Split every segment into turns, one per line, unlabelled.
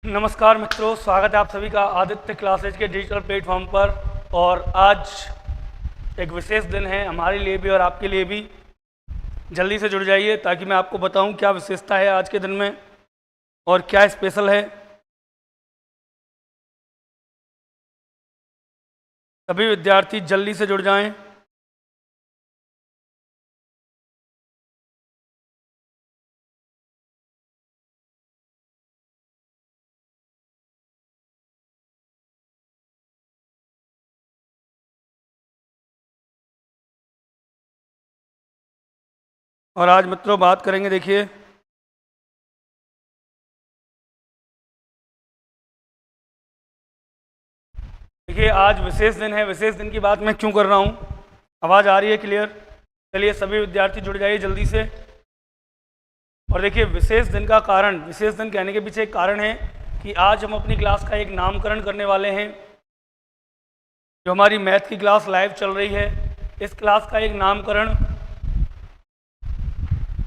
नमस्कार मित्रों, स्वागत है आप सभी का आदित्य क्लासेज के डिजिटल प्लेटफॉर्म पर। और आज एक विशेष दिन है हमारे लिए भी और आपके लिए भी। जल्दी से जुड़ जाइए ताकि मैं आपको बताऊं क्या विशेषता है आज के दिन में और क्या स्पेशल है। सभी विद्यार्थी जल्दी से जुड़ जाएं। और आज मित्रों बात करेंगे, देखिए आज विशेष दिन है। विशेष दिन की बात मैं क्यों कर रहा हूँ? आवाज़ आ रही है क्लियर? चलिए सभी विद्यार्थी जुड़ जाइए जल्दी से। और देखिए विशेष दिन का कारण, विशेष दिन कहने के पीछे एक कारण है कि आज हम अपनी क्लास का एक नामकरण करने वाले हैं। जो हमारी मैथ की क्लास लाइव चल रही है, इस क्लास का एक नामकरण,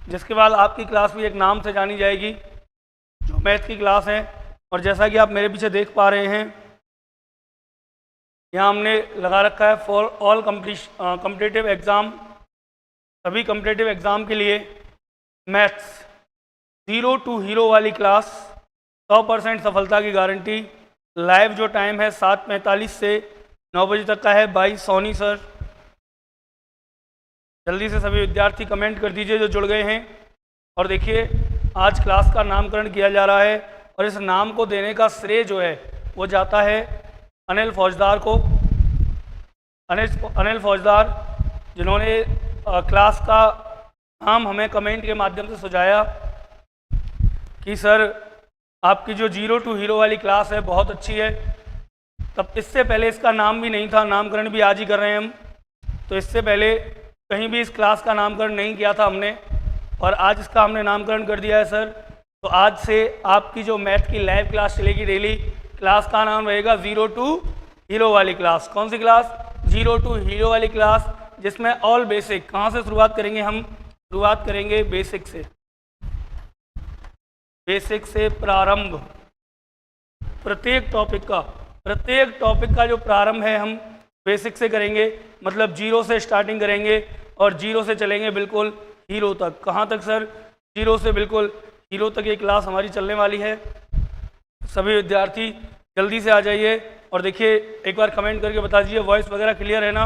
जिसके बाद आपकी क्लास भी एक नाम से जानी जाएगी जो मैथ की क्लास है। और जैसा कि आप मेरे पीछे देख पा रहे हैं, यहाँ हमने लगा रखा है फॉर ऑल कॉम्पिटिटिव एग्ज़ाम। सभी कॉम्पिटिटिव एग्ज़ाम के लिए मैथ्स 0 to हीरो वाली क्लास, 100% सफलता की गारंटी। लाइव जो टाइम है 7:45 से 9 बजे तक का है बाई सोनी सर। जल्दी से सभी विद्यार्थी कमेंट कर दीजिए जो जुड़ गए हैं। और देखिए आज क्लास का नामकरण किया जा रहा है और इस नाम को देने का श्रेय जो है वो जाता है अनिल फौजदार को। अनिल फौजदार जिन्होंने क्लास का नाम हमें कमेंट के माध्यम से सुझाया कि सर आपकी जो 0 to हीरो वाली क्लास है बहुत अच्छी है। तब इससे पहले इसका नाम भी नहीं था, नामकरण भी आज ही कर रहे हैं हम। तो इससे पहले कहीं भी इस क्लास का नामकरण नहीं किया था हमने, और आज इसका हमने नामकरण कर दिया है सर। तो आज से आपकी जो मैथ की लाइव क्लास चलेगी डेली, क्लास का नाम रहेगा 0 to हीरो वाली क्लास। कौन सी क्लास? 0 to हीरो वाली क्लास, जिसमें ऑल बेसिक। कहाँ से शुरुआत करेंगे हम? शुरुआत करेंगे बेसिक से। बेसिक से प्रारंभ, प्रत्येक टॉपिक का जो प्रारंभ है हम बेसिक से करेंगे। मतलब 0 से स्टार्टिंग करेंगे और 0 से चलेंगे बिल्कुल हीरो तक। कहाँ तक सर? 0 से बिल्कुल हीरो तक ये क्लास हमारी चलने वाली है। सभी विद्यार्थी जल्दी से आ जाइए। और देखिए एक बार कमेंट करके बता दीजिए वॉइस वगैरह क्लियर है ना,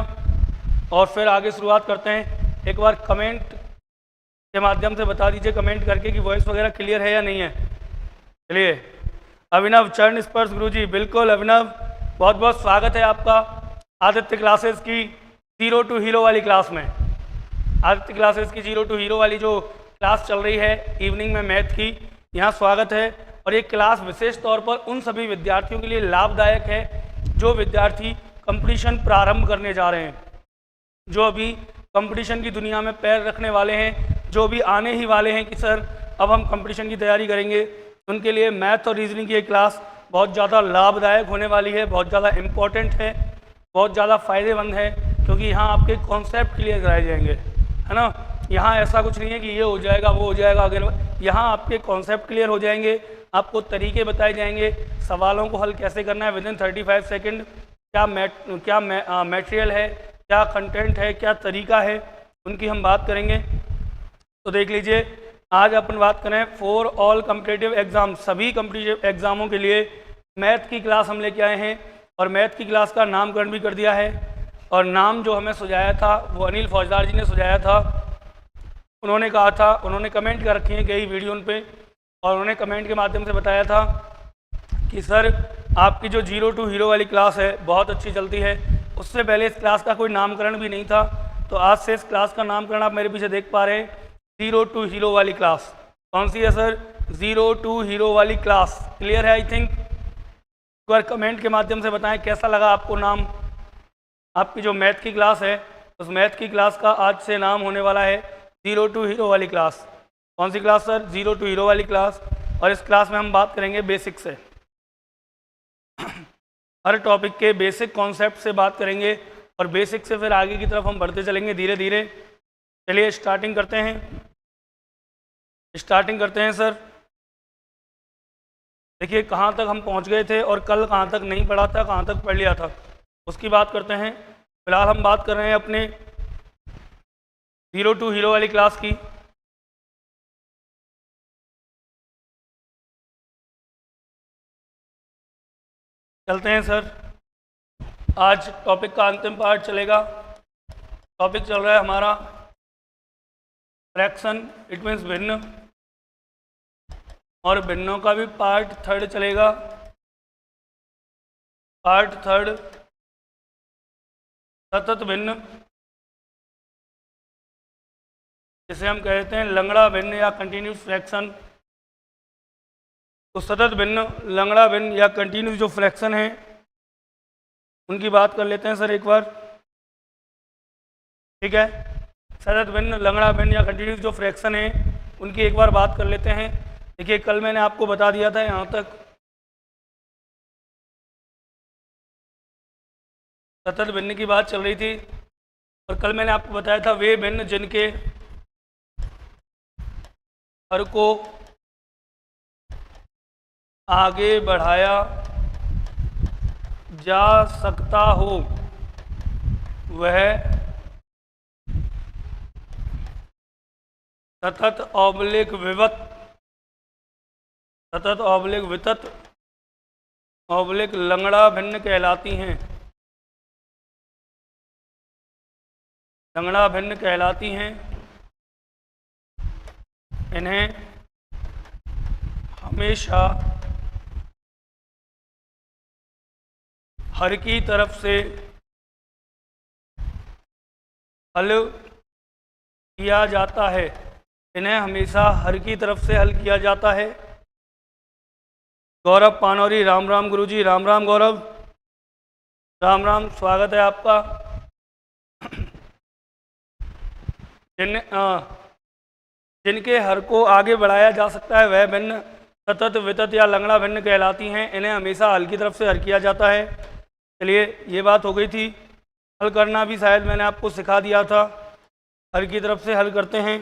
और फिर आगे शुरुआत करते हैं। एक बार कमेंट के माध्यम से बता दीजिए कमेंट करके कि वॉइस वगैरह क्लियर है या नहीं है। चलिए अभिनव चरण स्पर्श गुरु जी, बिल्कुल अभिनव, बहुत बहुत स्वागत है आपका आदित्य क्लासेस की 0 to हीरो वाली क्लास में। आदित्य क्लासेस की 0 to हीरो वाली जो क्लास चल रही है इवनिंग में मैथ की, यहाँ स्वागत है। और ये क्लास विशेष तौर पर उन सभी विद्यार्थियों के लिए लाभदायक है जो विद्यार्थी कंपटीशन प्रारंभ करने जा रहे हैं, जो अभी कंपटीशन की दुनिया में पैर रखने वाले हैं, जो भी आने ही वाले हैं कि सर अब हम कंपटीशन की तैयारी करेंगे। उनके लिए मैथ और रीजनिंग की ये क्लास बहुत ज़्यादा लाभदायक होने वाली है, बहुत ज़्यादा इम्पोर्टेंट है, बहुत ज़्यादा फ़ायदेमंद है, क्योंकि यहाँ आपके कॉन्सेप्ट क्लियर कराए जाएंगे, है ना। यहाँ ऐसा कुछ नहीं है कि ये हो जाएगा वो हो जाएगा, अगर यहाँ आपके कॉन्सेप्ट क्लियर हो जाएंगे, आपको तरीके बताए जाएंगे, सवालों को हल कैसे करना है विदिन 35 सेकेंड, क्या मटेरियल है, क्या कंटेंट है, क्या तरीका है, उनकी हम बात करेंगे। तो देख लीजिए आज अपन बात करें फॉर ऑल कॉम्पिटिटिव एग्ज़ाम। सभी कॉम्पिटिटिव एग्ज़ामों के लिए मैथ की क्लास हम लेके आए हैं और मैथ की क्लास का नामकरण भी कर दिया है। और नाम जो हमें सुझाया था वो अनिल फौजदार जी ने सुझाया था। उन्होंने कहा था, उन्होंने कमेंट कर रखे हैं कई वीडियो पे, और उन्होंने कमेंट के माध्यम से बताया था कि सर आपकी जो 0 to हीरो वाली क्लास है बहुत अच्छी चलती है। उससे पहले इस क्लास का कोई नामकरण भी नहीं था, तो आज से इस क्लास का नामकरण आप मेरे पीछे देख पा रहे हैं 0 to हीरो वाली क्लास। कौन सी है सर? 0 to हीरो वाली क्लास। क्लियर है आई थिंक? एक बार कमेंट के माध्यम से बताएं कैसा लगा आपको नाम। आपकी जो मैथ की क्लास है उस मैथ की क्लास का आज से नाम होने वाला है 0 to हीरो वाली क्लास। कौन सी क्लास सर? 0 to हीरो वाली क्लास। और इस क्लास में हम बात करेंगे बेसिक से, हर टॉपिक के बेसिक कॉन्सेप्ट से बात करेंगे और बेसिक से फिर आगे की तरफ हम बढ़ते चलेंगे धीरे धीरे। चलिए स्टार्टिंग करते हैं सर। देखिए कहाँ तक हम पहुँच गए थे और कल कहाँ तक नहीं पढ़ा था, कहाँ तक पढ़ लिया था, उसकी बात करते हैं। फिलहाल हम बात कर रहे हैं अपने 0 to हीरो वाली क्लास की। चलते हैं सर, आज टॉपिक का अंतिम पार्ट चलेगा। टॉपिक चल रहा है हमारा फ्रैक्शन, इट मीन्स भिन्न, और भिन्नों का भी पार्ट 3 चलेगा। पार्ट 3 सतत भिन्न, जिसे हम कहते हैं लंगड़ा भिन्न या कंटिन्यूस फ्रैक्शन। तो सतत भिन्न, लंगड़ा भिन्न या कंटिन्यूस जो फ्रैक्शन है उनकी बात कर लेते हैं सर एक बार, ठीक है। सतत भिन्न, लंगड़ा भिन्न या कंटिन्यूस जो फ्रैक्शन है उनकी एक बार बात कर लेते हैं। देखिए कल मैंने आपको बता दिया था यहाँ तक सतत भिन्न की बात चल रही थी, और कल मैंने आपको बताया था वे भिन्न जिनके हर को आगे बढ़ाया जा सकता हो वह सतत ऑब्लिक विवत, सतत ऑब्लिक वितत ऑब्लिक लंगड़ा भिन्न कहलाती हैं, लंगड़ा भिन्न कहलाती हैं। इन्हें हमेशा हर की तरफ से हल किया जाता है, इन्हें हमेशा हर की तरफ से हल किया जाता है। गौरव पानौरी, राम राम गुरुजी, राम राम गौरव, राम राम, स्वागत है आपका। जिनके हर को आगे बढ़ाया जा सकता है वह भिन्न सतत वितत या लंगड़ा भिन्न कहलाती हैं, इन्हें हमेशा हल की तरफ से हल किया जाता है। चलिए ये बात हो गई थी। हल करना भी शायद मैंने आपको सिखा दिया था, हल की तरफ से हल करते हैं।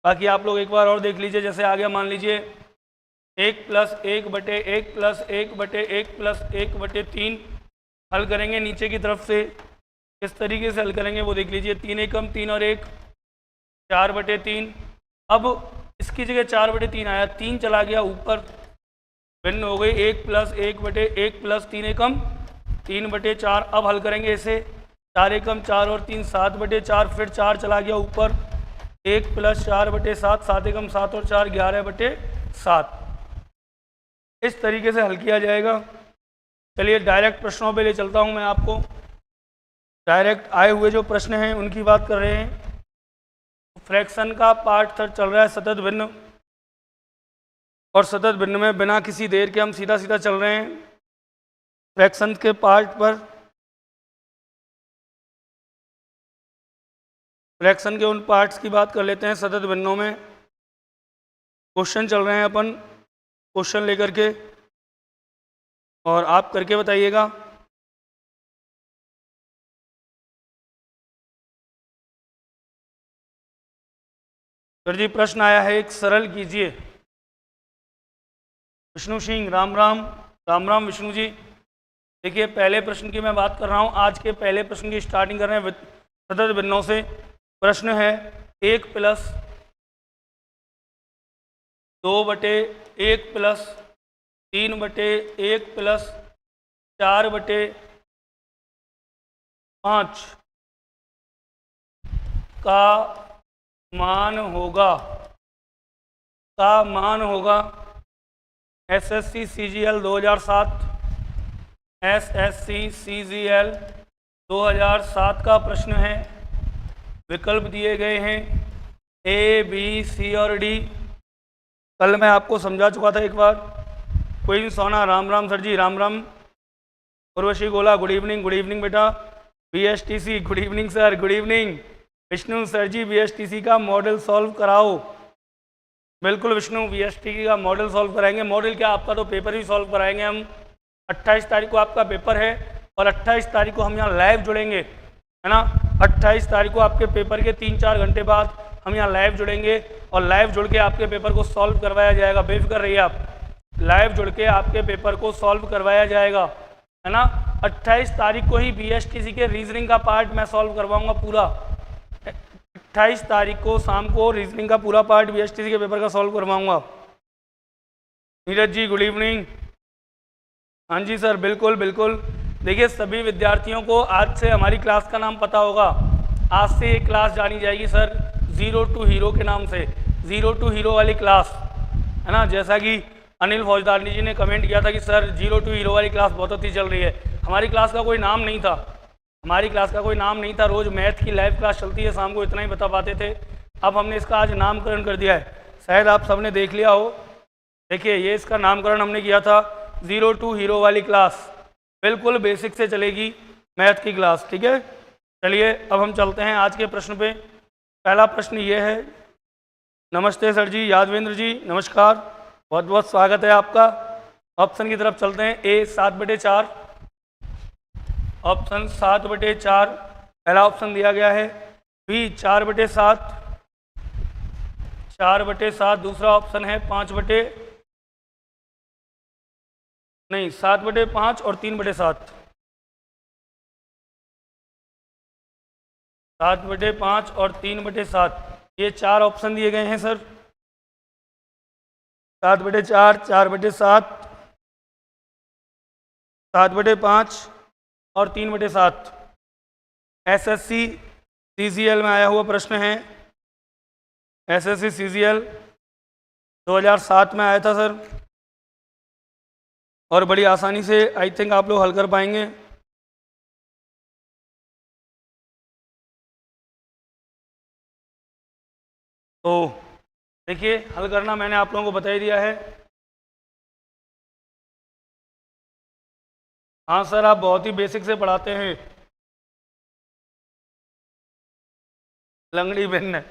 बाकी आप लोग एक बार और देख लीजिए, जैसे आ गया मान लीजिए 1 + 1/1 + 1/1 + 1/3 हल करेंगे नीचे की तरफ से। किस तरीके से हल करेंगे वो देख लीजिए। 3 एकम 3 और 1 4/3। अब इसकी जगह 4/3 आया, 3 चला गया ऊपर, भिन्न हो गई 1 + 1/1 + 3 एकम 3/4। अब हल करेंगे इसे 4 एकम 4 और 3 7/4, फिर 4 चला गया ऊपर, 1 + 4/7 7 एकम 7 और 4 11/7। इस तरीके से हल किया जाएगा। चलिए डायरेक्ट प्रश्नों पे ले चलता हूँ मैं आपको। डायरेक्ट आए हुए जो प्रश्न हैं उनकी बात कर रहे हैं। फ्रैक्शन का पार्ट 3 चल रहा है सतत भिन्न, और सतत भिन्न में बिना किसी देर के हम सीधा सीधा चल रहे हैं फ्रैक्शन के पार्ट पर। फ्रैक्शन के उन पार्ट्स की बात कर लेते हैं सतत भिन्नों में। क्वेश्चन चल रहे हैं अपन, क्वेश्चन लेकर के, और आप करके बताइएगा। सर जी प्रश्न आया है एक, सरल कीजिए। विष्णु सिंह, राम राम, राम राम विष्णु जी। देखिए पहले प्रश्न की मैं बात कर रहा हूँ, आज के पहले प्रश्न की स्टार्टिंग कर रहे हैं सतत भिन्नों से। प्रश्न है 1 + 2/1 + 3/1 + 4/5 का मान होगा SSC CGL 2007, SSC CGL 2007 का प्रश्न है। विकल्प दिए गए हैं A, B, C और D। कल मैं आपको समझा चुका था एक बार। कोई Sona, Ram Ram sir ji, Ram Ram. Urvashi Gola, good evening बेटा। BSTC, good evening sir, good evening. Vishnu sir ji BSTC का मॉडल सॉल्व कराओ। बिल्कुल विष्णु, BSTC का मॉडल सॉल्व कराएंगे। मॉडल क्या, आपका तो पेपर ही सॉल्व कराएंगे हम। 28 तारीख को आपका पेपर है, और 28 तारीख को हम यहाँ लाइव जुड़ेंगे, है ना। 28 तारीख को आपके पेपर के 3-4 घंटे बाद हम यहाँ लाइव जुड़ेंगे, और लाइव जुड़ के आपके पेपर को सॉल्व करवाया जाएगा। बेफिक्र रहिए आप, लाइव जुड़ के आपके पेपर को सॉल्व करवाया जाएगा, है ना। 28 तारीख को ही बीएसटीसी के रीजनिंग का पार्ट मैं सॉल्व करवाऊंगा पूरा। 28 तारीख को शाम को रीजनिंग का पूरा पार्ट बीएसटीसी के पेपर का सॉल्व करवाऊंगा। Neeraj ji good evening. हाँ जी सर, बिल्कुल बिल्कुल। देखिए सभी विद्यार्थियों को आज से हमारी क्लास का नाम पता होगा। आज से ये क्लास जानी जाएगी सर जीरो टू हीरो के नाम से, जीरो टू हीरो वाली क्लास, है ना। जैसा कि अनिल फौजदारनी जी ने कमेंट किया था कि सर जीरो टू हीरो वाली क्लास बहुत अच्छी चल रही है। हमारी क्लास का कोई नाम नहीं था, हमारी क्लास का कोई नाम नहीं था। रोज़ मैथ की लाइव क्लास चलती है, शाम को इतना ही बता पाते थे। अब हमने इसका आज नामकरण कर दिया है, शायद आप सबने देख लिया हो। देखिए ये इसका नामकरण हमने किया था जीरो टू हीरो वाली क्लास, बिल्कुल बेसिक से चलेगी मैथ की क्लास, ठीक है। चलिए अब हम चलते हैं आज के प्रश्न पे। पहला प्रश्न ये है। नमस्ते सर जी, यादवेंद्र जी नमस्कार, बहुत बहुत स्वागत है आपका। ऑप्शन की तरफ चलते हैं। ए 7/4, ऑप्शन 7/4 पहला ऑप्शन दिया गया है। बी 4/7, 4/7 दूसरा ऑप्शन है। 7/5 और 3/7, 7/5 और 3/7 ये चार ऑप्शन दिए गए हैं सर। 7/4, 4/7, 7/5 और 3/7 एसएससी सीजीएल में आया हुआ प्रश्न है। एसएससी सीजीएल 2007 में आया था सर, और बड़ी आसानी से आई थिंक आप लोग हल कर पाएंगे। तो देखिए हल करना मैंने आप लोगों को बता ही दिया है। हाँ सर, आप बहुत ही बेसिक से पढ़ाते हैं। लंगड़ी भिन्न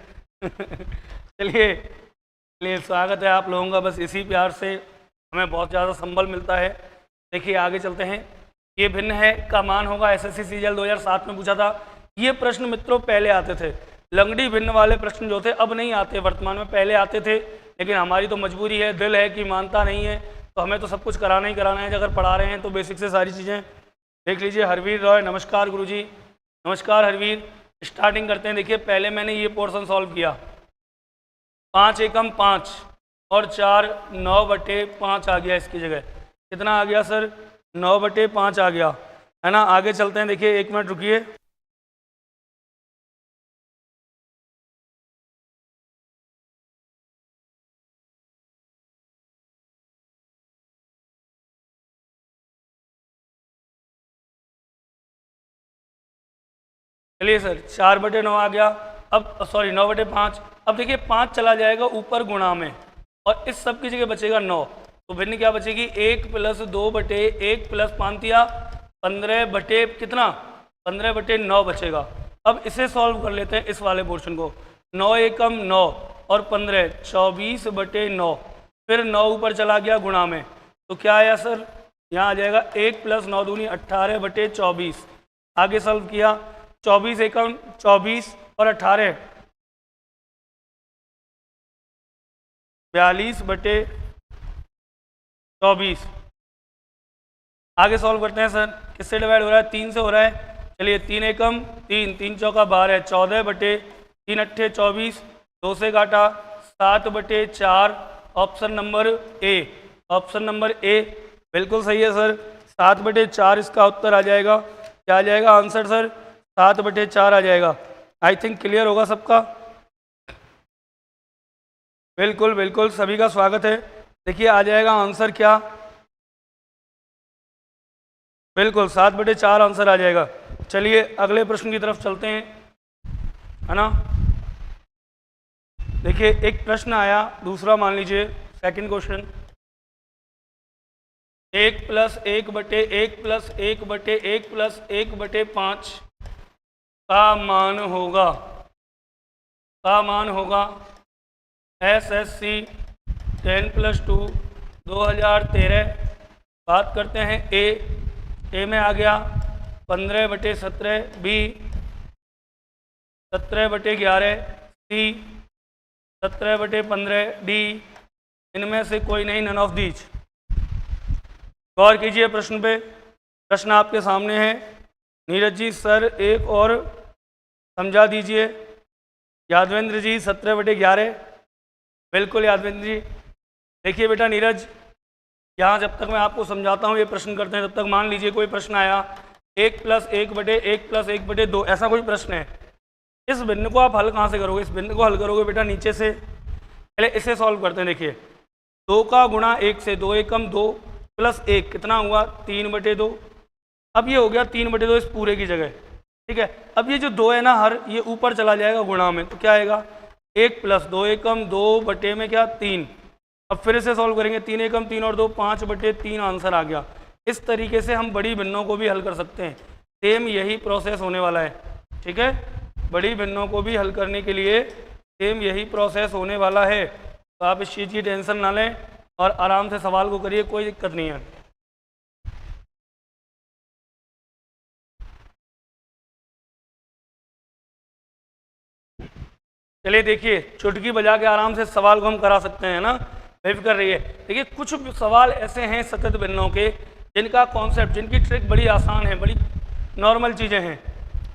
चलिए स्वागत है आप लोगों का। बस इसी प्यार से हमें बहुत ज़्यादा संबल मिलता है। देखिए आगे चलते हैं। ये भिन्न है का मान होगा, एसएससी सीजीएल 2007 में पूछा था। ये प्रश्न मित्रों पहले आते थे, लंगड़ी भिन्न वाले प्रश्न जो थे अब नहीं आते वर्तमान में, पहले आते थे। लेकिन हमारी तो मजबूरी है, दिल है कि मानता नहीं है, तो हमें तो सब कुछ कराना ही कराना है। अगर पढ़ा रहे हैं तो बेसिक से सारी चीज़ें देख लीजिए। हरवीर रॉय नमस्कार गुरुजी, नमस्कार हरवीर। स्टार्टिंग करते हैं। देखिए पहले मैंने ये पोर्शन सॉल्व किया। 5 एकम 5 और 4 9/5 आ गया। इसकी जगह कितना आ गया सर? 9/5 आ गया, है ना। आगे चलते हैं। देखिए 1 मिनट रुकिए। चलिए सर 4/9 आ गया। अब सॉरी 9/5। अब देखिए 5 चला जाएगा ऊपर गुणा में, और इस सब की जगह बचेगा 9। तो भिन्न क्या बचेगी? 1 + 2/1 + 5 दिया 15 कितना? 15/9 बचेगा। अब इसे सॉल्व कर लेते हैं, इस वाले पोर्शन को। 9 एकम 9 और 15 24/9। फिर 9 ऊपर चला गया गुणा में, तो क्या आया सर? यहाँ आ जाएगा 1 + 9 दूनी 18/24। आगे सॉल्व किया। 24 एकम 24 और 18 42/24। आगे सॉल्व करते हैं सर। किससे डिवाइड हो रहा है? 3 से हो रहा है। चलिए 3 एकम 3, 3 चौका 12, 14/3 अट्ठे 24, 2 से काटा 7/4। Option number A, option number A बिल्कुल सही है सर। 7/4 इसका उत्तर आ जाएगा। क्या आ जाएगा आंसर सर? 7/4 आ जाएगा। आई थिंक क्लियर होगा सबका। बिल्कुल बिल्कुल, सभी का स्वागत है। देखिए आ जाएगा आंसर क्या? बिल्कुल 7/4 आंसर आ जाएगा। चलिए अगले प्रश्न की तरफ चलते हैं, है ना। देखिए एक प्रश्न आया दूसरा, मान लीजिए सेकंड क्वेश्चन। 1 + 1/1 + 1/1 + 1/5 का मान होगा एसएससी 10+2 2013। बात करते हैं ए में आ गया 15/17, बी 17/11, सी 17/15, डी इनमें से कोई नहीं, नन ऑफ दीज। गौर कीजिए प्रश्न पे, प्रश्न आपके सामने है। नीरज जी सर एक और समझा दीजिए। यादवेंद्र जी 17/11। बिल्कुल यादवेंद्र जी। देखिए बेटा नीरज, यहाँ जब तक मैं आपको समझाता हूँ ये प्रश्न करते हैं, तब तक मान लीजिए कोई प्रश्न आया 1 + 1/1 + 1/2 ऐसा कोई प्रश्न है। इस भिन्न को आप हल कहाँ से करोगे? इस भिन्न को हल करोगे बेटा नीचे से। पहले इसे सॉल्व करते हैं। देखिए 2 का गुणा 1 से 2 एकम 2 + 1 कितना हुआ 3/2। अब ये हो गया 3/2 इस पूरे की जगह, ठीक है। अब ये जो 2 है ना हर, ये ऊपर चला जाएगा गुणा में, तो क्या आएगा 1 + 2 एकम 2 में क्या 3। अब फिर इसे सॉल्व करेंगे 3 एकम 3 और 2 5/3 आंसर आ गया। इस तरीके से हम बड़ी भिन्नों को भी हल कर सकते हैं। सेम यही प्रोसेस होने वाला है, ठीक है। बड़ी भिन्नों को भी हल करने के लिए सेम यही प्रोसेस होने वाला है। तो आप इस चीज़ की टेंशन ना लें और आराम से सवाल को करिए, कोई दिक्कत नहीं है। चलिए देखिए, चुटकी बजा के आराम से सवाल को हम करा सकते हैं ना, बेफिक्र रहिए। देखिए कुछ सवाल ऐसे हैं सतत भिन्नों के जिनका कॉन्सेप्ट, जिनकी ट्रिक बड़ी आसान है, बड़ी नॉर्मल चीज़ें हैं,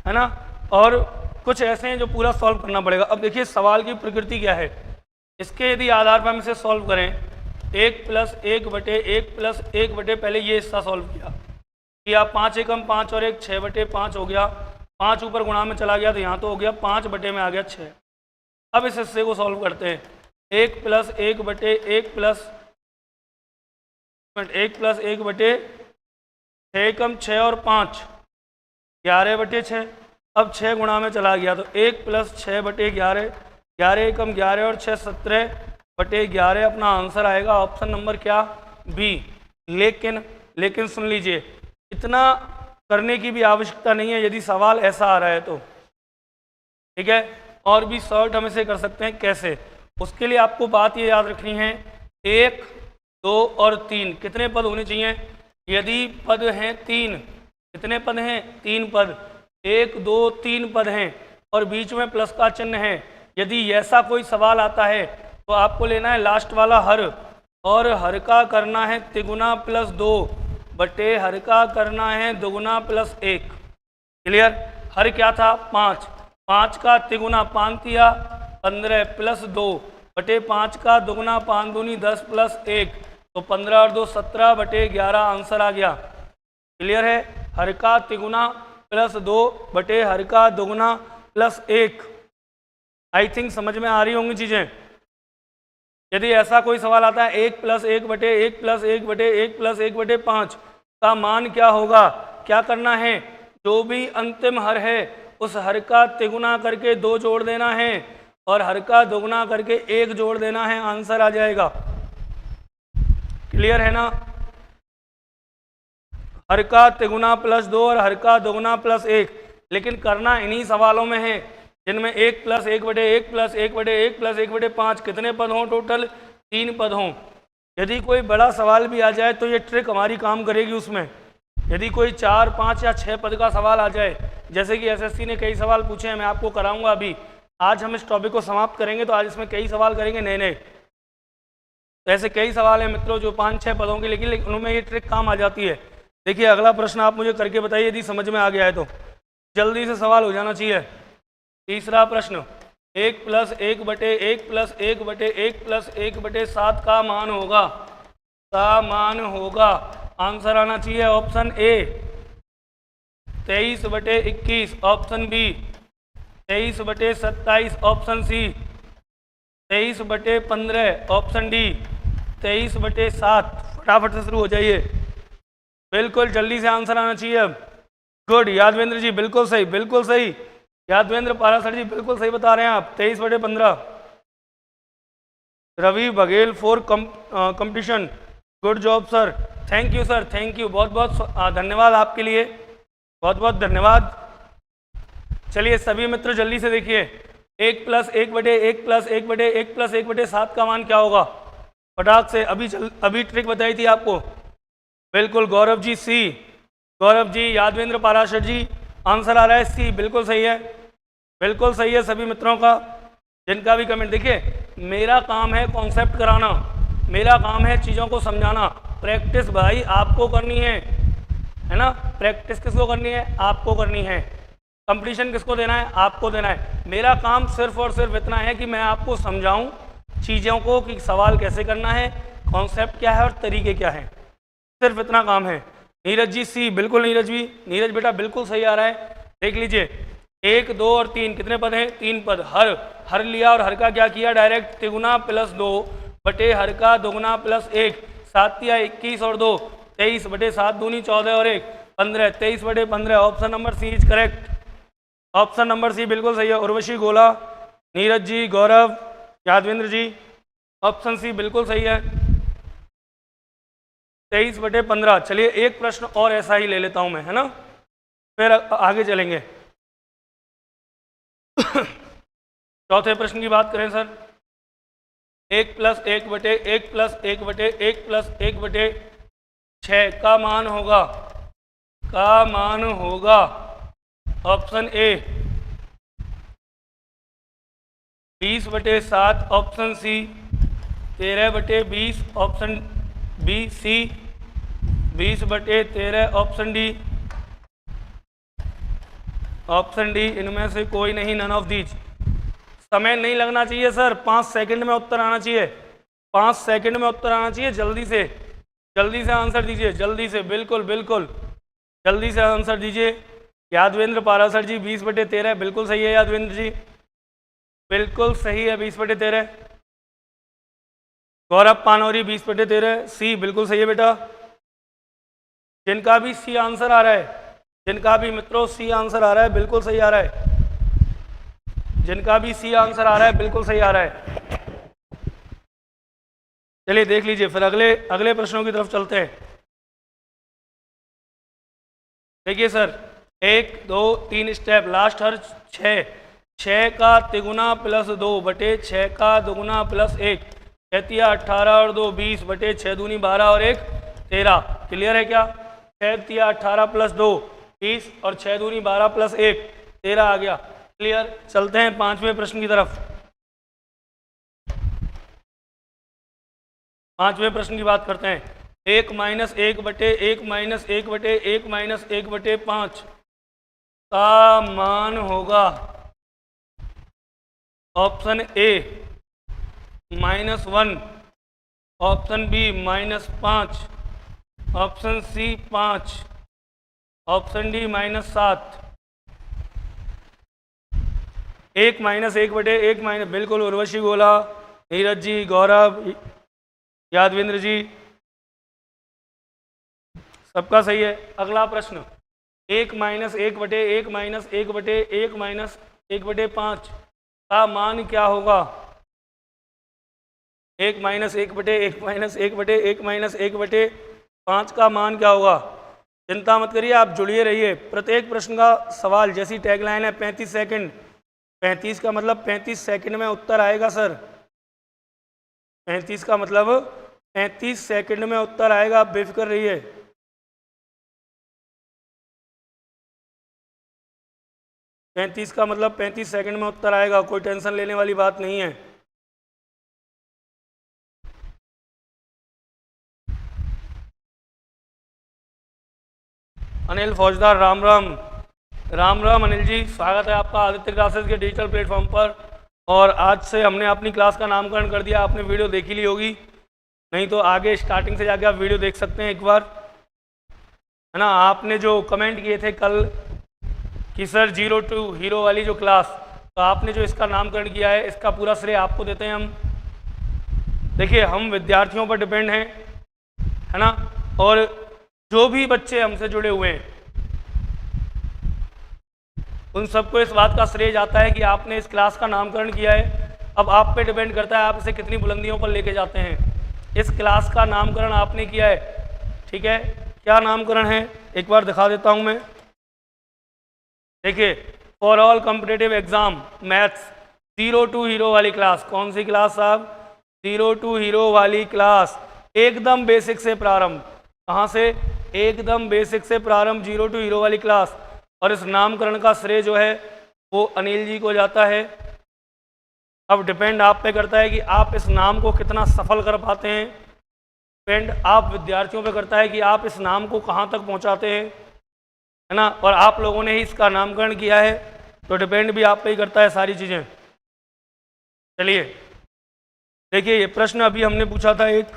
है ना। और कुछ ऐसे हैं जो पूरा सॉल्व करना पड़ेगा। अब देखिए सवाल की प्रकृति क्या है, इसके यदि आधार पर हम इसे सॉल्व करें 1 + 1/1 + 1/, पहले ये हिस्सा सॉल्व किया 5 एकम 5 और 1 6/5 हो गया। 5 ऊपर गुणा में चला गया तो यहाँ तो हो गया 5/, में आ गया 6। अब इस हिस्से को सॉल्व करते हैं 1 + 1/1 + 1/6 एकम 6 और 5 11/6। अब 6 गुणा में चला गया तो 1 + 6/11 11 एकम 11 और 6 17/11 अपना आंसर आएगा ऑप्शन नंबर क्या बी। लेकिन सुन लीजिए, इतना करने की भी आवश्यकता नहीं है यदि सवाल ऐसा आ रहा है तो, ठीक है। और भी शॉर्ट हम इसे कर सकते हैं। कैसे? उसके लिए आपको बात ये याद रखनी है 1 2 और 3 कितने पद होने चाहिए। यदि पद हैं 3, कितने पद हैं 3 पद, 1 2 3 पद हैं और बीच में प्लस का चिन्ह है। यदि ऐसा कोई सवाल आता है तो आपको लेना है लास्ट वाला हर, और हर का करना है तिगुना +2 बटे हर का करना है दुगुना +1। क्लियर? हर क्या था 5, 5 का तिगुना 5 दिया 15 +2 बटे 5 का दुगुना 5 दूनी 10 +1 तो 15 और 2 17/11 आंसर आ गया। क्लियर है? हर का तिगुना +2 बटे हर का दुगुना +1। आई थिंक समझ में आ रही होंगी चीज़ें। यदि ऐसा कोई सवाल आता है 1 + 1/1 + 1/1 + 1/5 का मान क्या होगा, क्या करना है, जो भी अंतिम हर है उस हर का तिगुना करके 2 जोड़ देना है और हर का दुगुना करके 1 जोड़ देना है, आंसर आ जाएगा। क्लियर है ना? हर का तिगुना +2 और हर का दुगुना +1। लेकिन करना इन्हीं सवालों में है जिनमें 1 + 1/1 + 1/1 + 1/5 कितने पद हों, टोटल 3 पद हों। यदि कोई बड़ा सवाल भी आ जाए तो ये ट्रिक हमारी काम करेगी उसमें। यदि कोई 4 5 या 6 पद का सवाल आ जाए, जैसे कि एसएससी ने कई सवाल पूछे हैं, मैं आपको कराऊंगा अभी। आज हम इस टॉपिक को समाप्त करेंगे तो आज इसमें कई सवाल करेंगे नए नए। तो ऐसे कई सवाल हैं मित्रों जो 5-6 पदों के, लेकिन उनमें ये ट्रिक काम आ जाती है। देखिए अगला प्रश्न आप मुझे करके बताइए यदि समझ में आ गया है तो, जल्दी से सवाल हो जाना चाहिए। तीसरा प्रश्न 1 + 1/1 + 1/1 + 1/7 का मान होगा, आंसर आना चाहिए option A 23/21, option B 23/27, option C 23/15, option D 23/7। फटाफट से शुरू हो जाइए, बिल्कुल जल्दी से आंसर आना चाहिए अब। गुड यादवेंद्र जी, बिल्कुल सही, बिल्कुल सही। यादवेंद्र पारासर जी बिल्कुल सही बता रहे हैं आप, 23/15। Ravi Baghel for competition, good job sir, thank you sir, thank you, बहुत बहुत धन्यवाद आपके लिए, बहुत बहुत धन्यवाद। चलिए सभी मित्र जल्दी से देखिए 1 + 1/1 + 1/1 + 1/7 का मान क्या होगा, फटाक से। अभी ट्रिक बताई थी आपको। बिल्कुल गौरव जी सी, गौरव जी, यादवेंद्र पाराशर जी, आंसर आ रहा है सी, बिल्कुल सही है, बिल्कुल सही है सभी मित्रों का जिनका भी कमेंट। देखिए मेरा काम है कॉन्सेप्ट कराना, मेरा काम है चीज़ों को समझाना, प्रैक्टिस भाई आपको करनी है ना, प्रैक्टिस किसको करनी है, आपको करनी है। कंपटीशन किसको देना है, आपको देना है। मेरा काम सिर्फ और सिर्फ इतना है कि मैं आपको समझाऊं चीज़ों को कि सवाल कैसे करना है, कॉन्सेप्ट क्या है और तरीके क्या हैं, सिर्फ इतना काम है। नीरज जी सी, बिल्कुल नीरज भी, नीरज बेटा बिल्कुल सही आ रहा है। देख लीजिए 1, 2 और 3 कितने पद हैं, 3 पद। हर लिया और हर का क्या किया, डायरेक्ट तिगुना प्लस 2 बटे हर का दोगुना प्लस 1, 7 या 21 और 2 23 बटे 7 दूनी 14 और 1 15, 23 बटे 15। Option number C is correct, option number C बिल्कुल सही है। उर्वशी गोला, नीरज जी, गौरव, यादवेंद्र जी, ऑप्शन सी बिल्कुल सही है, 23 बटे 15। चलिए एक प्रश्न और ऐसा ही ले लेता हूं मैं, है ना, फिर आगे चलेंगे। चौथे प्रश्न की बात करें सर, 1 प्लस 1 बटे 1 प्लस 1 बटे 1 प्लस 1 बटे 6 का मान होगा ऑप्शन ए 20 बटे 7, ऑप्शन सी 13 बटे 20, ऑप्शन बी सी 20 बटे 13, ऑप्शन डी, ऑप्शन डी इनमें से कोई नहीं, नन ऑफ दीज। समय नहीं लगना चाहिए सर, 5 सेकंड में उत्तर आना चाहिए, 5 सेकंड में उत्तर आना चाहिए। जल्दी से आंसर दीजिए, जल्दी से, बिल्कुल बिल्कुल जल्दी से आंसर दीजिए। यादवेंद्र पारासर जी 20 बटे 13 बिल्कुल सही है, यादवेंद्र जी बिल्कुल सही है, 20 बटे 13। गौरव पानौरी 20 बटे 13 सी बिल्कुल सही है बेटा। जिनका भी सी आंसर आ रहा है, जिनका भी मित्रों सी आंसर आ रहा है बिल्कुल सही आ रहा है, जिनका भी सी आंसर आ रहा है बिल्कुल सही आ रहा है। चलिए देख लीजिए, फिर अगले प्रश्नों की तरफ चलते हैं। देखिए सर, 1, 2, 3 स्टेप, लास्ट हर 6 का तिगुना प्लस 2 बटे 6 का दुगुना प्लस 1, 6 18 और 2 20 बटे 6 दूनी 12 और 1 13। क्लियर है क्या, 6 18 प्लस 2 20 और 6 दूनी 12 प्लस 1 13 आ गया। क्लियर, चलते हैं 5वें प्रश्न की तरफ। 5वें प्रश्न की बात करते हैं। 1 माइनस 1 बटे 1 माइनस 1 बटे 1 माइनस 1 बटे 5 का मान होगा option A -1, option B -5, option C 5, option D -7। 1 minus 1 बटे 1 माइनस, बिल्कुल उर्वशी गोला, नीरज जी, गौरव, यादवेंद्र जी, सबका सही है। अगला प्रश्न, 1 माइनस 1 बटे 1 माइनस 1 बटे 1 माइनस 1 बटे 5 का मान क्या होगा। 1 माइनस 1 बटे 1 माइनस 1 बटे 1 माइनस 1 बटे 5 का मान क्या होगा। चिंता मत करिए, आप जुड़िए रहिए। प्रत्येक प्रश्न का सवाल जैसी टैगलाइन है 35 सेकंड, 35 का मतलब 35 सेकंड में उत्तर आएगा सर, 35 का मतलब 35 सेकंड में उत्तर आएगा, आप बेफिक्र रहिए। पैंतीस का मतलब 35 सेकंड में उत्तर आएगा, कोई टेंशन लेने वाली बात नहीं है। अनिल फौजदार, राम राम, राम राम अनिल जी, स्वागत है आपका आदित्य क्लासेस के डिजिटल प्लेटफॉर्म पर। और आज से हमने अपनी क्लास का नामकरण कर दिया, आपने वीडियो देखी ली होगी, नहीं तो आगे स्टार्टिंग से जाके आप वीडियो देख सकते हैं एक बार, है ना। आपने जो कमेंट किए थे कल कि सर 0 to हीरो वाली जो क्लास, तो आपने जो इसका नामकरण किया है इसका पूरा श्रेय आपको देते हैं हम। देखिए हम विद्यार्थियों पर डिपेंड हैं, है ना, और जो भी बच्चे हमसे जुड़े हुए हैं उन सबको इस बात का श्रेय जाता है कि आपने इस क्लास का नामकरण किया है। अब आप पे डिपेंड करता है आप इसे कितनी बुलंदियों पर लेके जाते हैं। इस क्लास का नामकरण आपने किया है, ठीक है। क्या नामकरण है एक बार दिखा देता हूं मैं। देखिए, for all competitive exam maths 0 to hero वाली क्लास। कौन सी क्लास साहब, 0 to हीरो वाली क्लास, एकदम बेसिक से प्रारंभ। कहाँ से, एकदम बेसिक से प्रारंभ, 0 to हीरो वाली क्लास। और इस नामकरण का श्रेय जो है वो अनिल जी को जाता है। अब डिपेंड आप पे करता है कि आप इस नाम को कितना सफल कर पाते हैं, डिपेंड आप विद्यार्थियों पे करता है कि आप इस नाम को कहाँ तक पहुँचाते हैं, है ना, और आप लोगों ने ही इसका नामकरण किया है, तो डिपेंड भी आप पे ही करता है सारी चीज़ें। चलिए देखिए, ये प्रश्न अभी हमने पूछा था एक,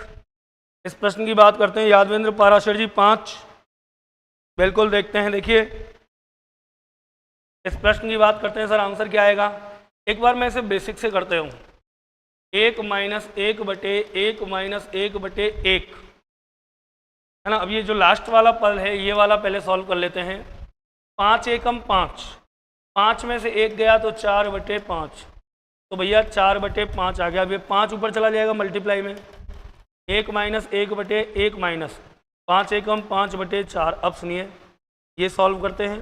इस प्रश्न की बात करते हैं। यादवेंद्र पाराशर जी 5, बिल्कुल देखते हैं। देखिए इस प्रश्न की बात करते हैं, सर आंसर क्या आएगा। एक बार मैं इसे बेसिक से करते हूँ। 1 माइनस 1 बटे 1 माइनस 1 बटे 1, है ना। अब ये जो लास्ट वाला पद है ये वाला पहले सॉल्व कर लेते हैं। 5 एकम 5, 5 में से 1 गया तो 4 बटे 5, तो भैया 4 बटे 5 आ गया। अब ये 5 ऊपर चला जाएगा मल्टीप्लाई में। 1 माइनस 1 बटे 1 माइनस 5 एकम 5 बटे 4। अब सुनिए ये सॉल्व करते हैं।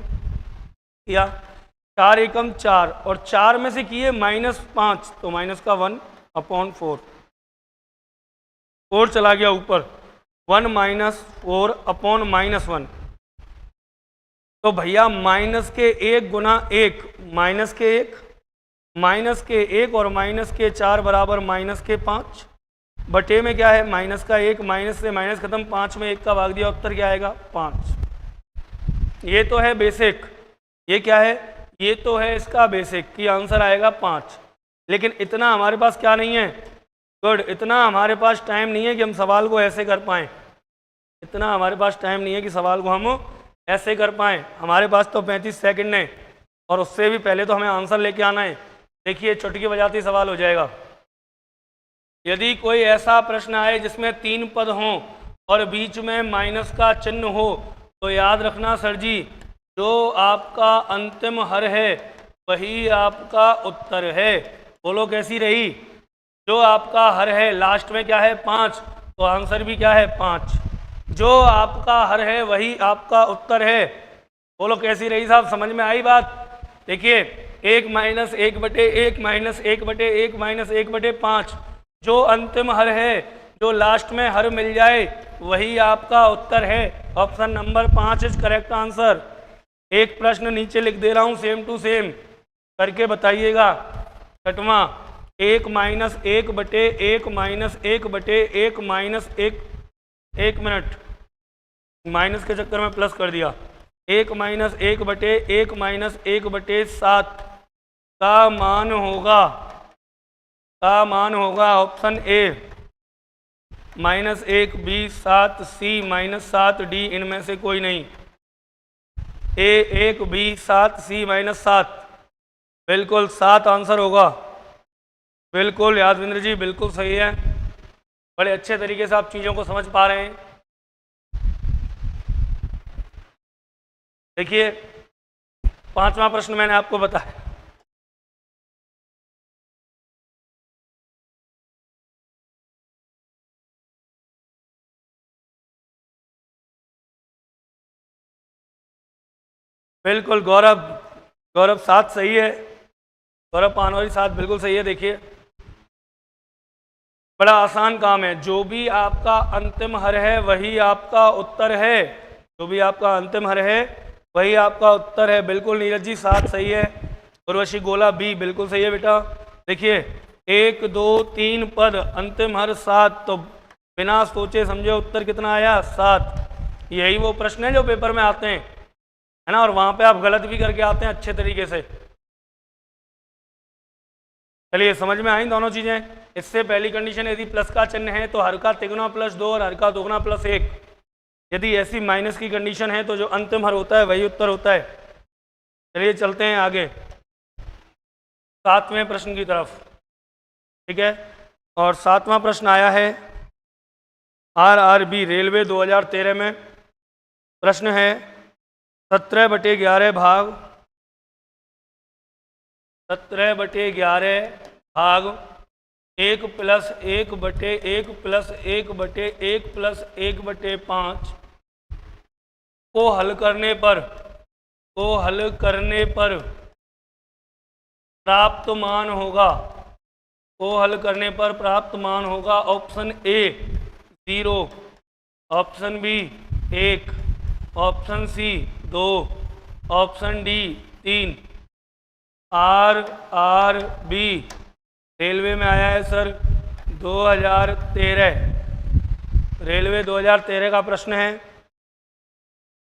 या 4 एकम 4 और 4 में से किए -5, तो माइनस का 1/4, 4 चला गया ऊपर, 1 माइनस 4 अपॉन -1। तो भैया माइनस के 1 गुना 1 माइनस के 1, माइनस के 1 और माइनस के 4 बराबर माइनस के 5, बटे में क्या है माइनस का 1, माइनस से माइनस खत्म, 5 में 1 का भाग दिया, उत्तर क्या आएगा 5। ये तो है बेसिक, ये क्या है, ये तो है इसका बेसिक कि आंसर आएगा 5। लेकिन इतना हमारे पास क्या नहीं है, गुड, इतना हमारे पास टाइम नहीं है कि हम सवाल को ऐसे कर पाएँ। इतना हमारे पास टाइम नहीं है कि सवाल को हम ऐसे कर पाएँ। हमारे पास तो 35 सेकंड है और उससे भी पहले तो हमें आंसर लेके आना है। देखिए चुटकी बजाते ही सवाल हो जाएगा। यदि कोई ऐसा प्रश्न आए जिसमें 3 पद हों और बीच में माइनस का चिन्ह हो, तो याद रखना सर जी, जो आपका अंतिम हर है वही आपका उत्तर है। बोलो कैसी रही, जो आपका हर है लास्ट में क्या है 5, तो आंसर भी क्या है 5। जो आपका हर है वही आपका उत्तर है। बोलो कैसी रही साहब, समझ में आई बात। देखिए 1 माइनस 1 बटे 1 माइनस 1 बटे 1 माइनस 1 बटे 5, जो अंतिम हर है, जो लास्ट में हर मिल जाए वही आपका उत्तर है। Option number 5 is correct answer. एक प्रश्न नीचे लिख दे रहा हूँ, सेम टू सेम करके बताइएगा। 6वां 1 माइनस 1 बटे 1 माइनस 1 बटे 1 माइनस 1, 1 मिनट, माइनस के चक्कर में प्लस कर दिया। 1 माइनस 1 बटे 1 माइनस 1 बटे 7 का मान होगा option A -1, B 7, C -7, D इनमें से कोई नहीं। ए 1, बी 7, सी -7, बिल्कुल 7 आंसर होगा। बिल्कुल यादविंद्र जी बिल्कुल सही है। बड़े अच्छे तरीके से आप चीज़ों को समझ पा रहे हैं। देखिए 5वां प्रश्न मैंने आपको बताया। बिल्कुल गौरव 7 सही है। गौरव पानवारी 7 बिल्कुल सही है। देखिए बड़ा आसान काम है, जो भी आपका अंतिम हर है वही आपका उत्तर है। जो भी आपका अंतिम हर है वही आपका उत्तर है। बिल्कुल नीरज जी 7 सही है। उर्वशी गोला बी बिल्कुल सही है बेटा। देखिए 1, 2, 3 पद अंतिम हर 7, तो बिना सोचे समझे उत्तर कितना आया 7। यही वो प्रश्न है जो पेपर में आते हैं, है ना, और वहाँ पे आप गलत भी करके आते हैं अच्छे तरीके से। चलिए समझ में आई दोनों चीज़ें। इससे पहली कंडीशन, यदि प्लस का चिन्ह है तो हर का तिगुना +2 और हर का दोगुना +1। यदि ऐसी माइनस की कंडीशन है तो जो अंतिम हर होता है वही उत्तर होता है। चलिए चलते हैं आगे 7वें प्रश्न की तरफ, ठीक है। और 7वां प्रश्न आया है RRB रेलवे 2013 में। प्रश्न है 17/11 भाग 17/11 भाग 1 + 1 बटे 1 + 1 बटे 1 + 1 बटे 5 को हल करने पर प्राप्त मान होगा। Option A 0, option B 1, option C 2, option D 3। RRB railway में आया है सर 2013। रेलवे 2013 का प्रश्न है।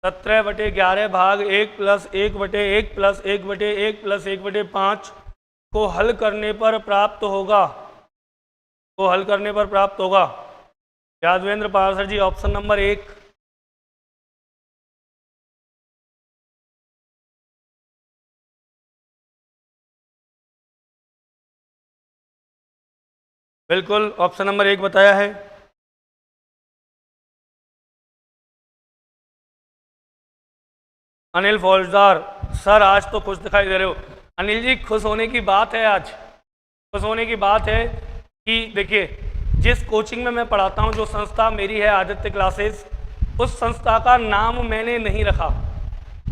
17/11 भाग 1 + 1/1 + 1/1 + 1/5 को हल करने पर प्राप्त होगा। यादवेंद्र पारसर जी, ऑप्शन नंबर 1। बिल्कुल ऑप्शन नंबर 1 बताया है। अनिल फौजदार, सर आज तो खुश दिखाई दे रहे हो। अनिल जी, खुश होने की बात है, आज खुश होने की बात है कि देखिए, जिस कोचिंग में मैं पढ़ाता हूं, जो संस्था मेरी है आदित्य क्लासेस, उस संस्था का नाम मैंने नहीं रखा।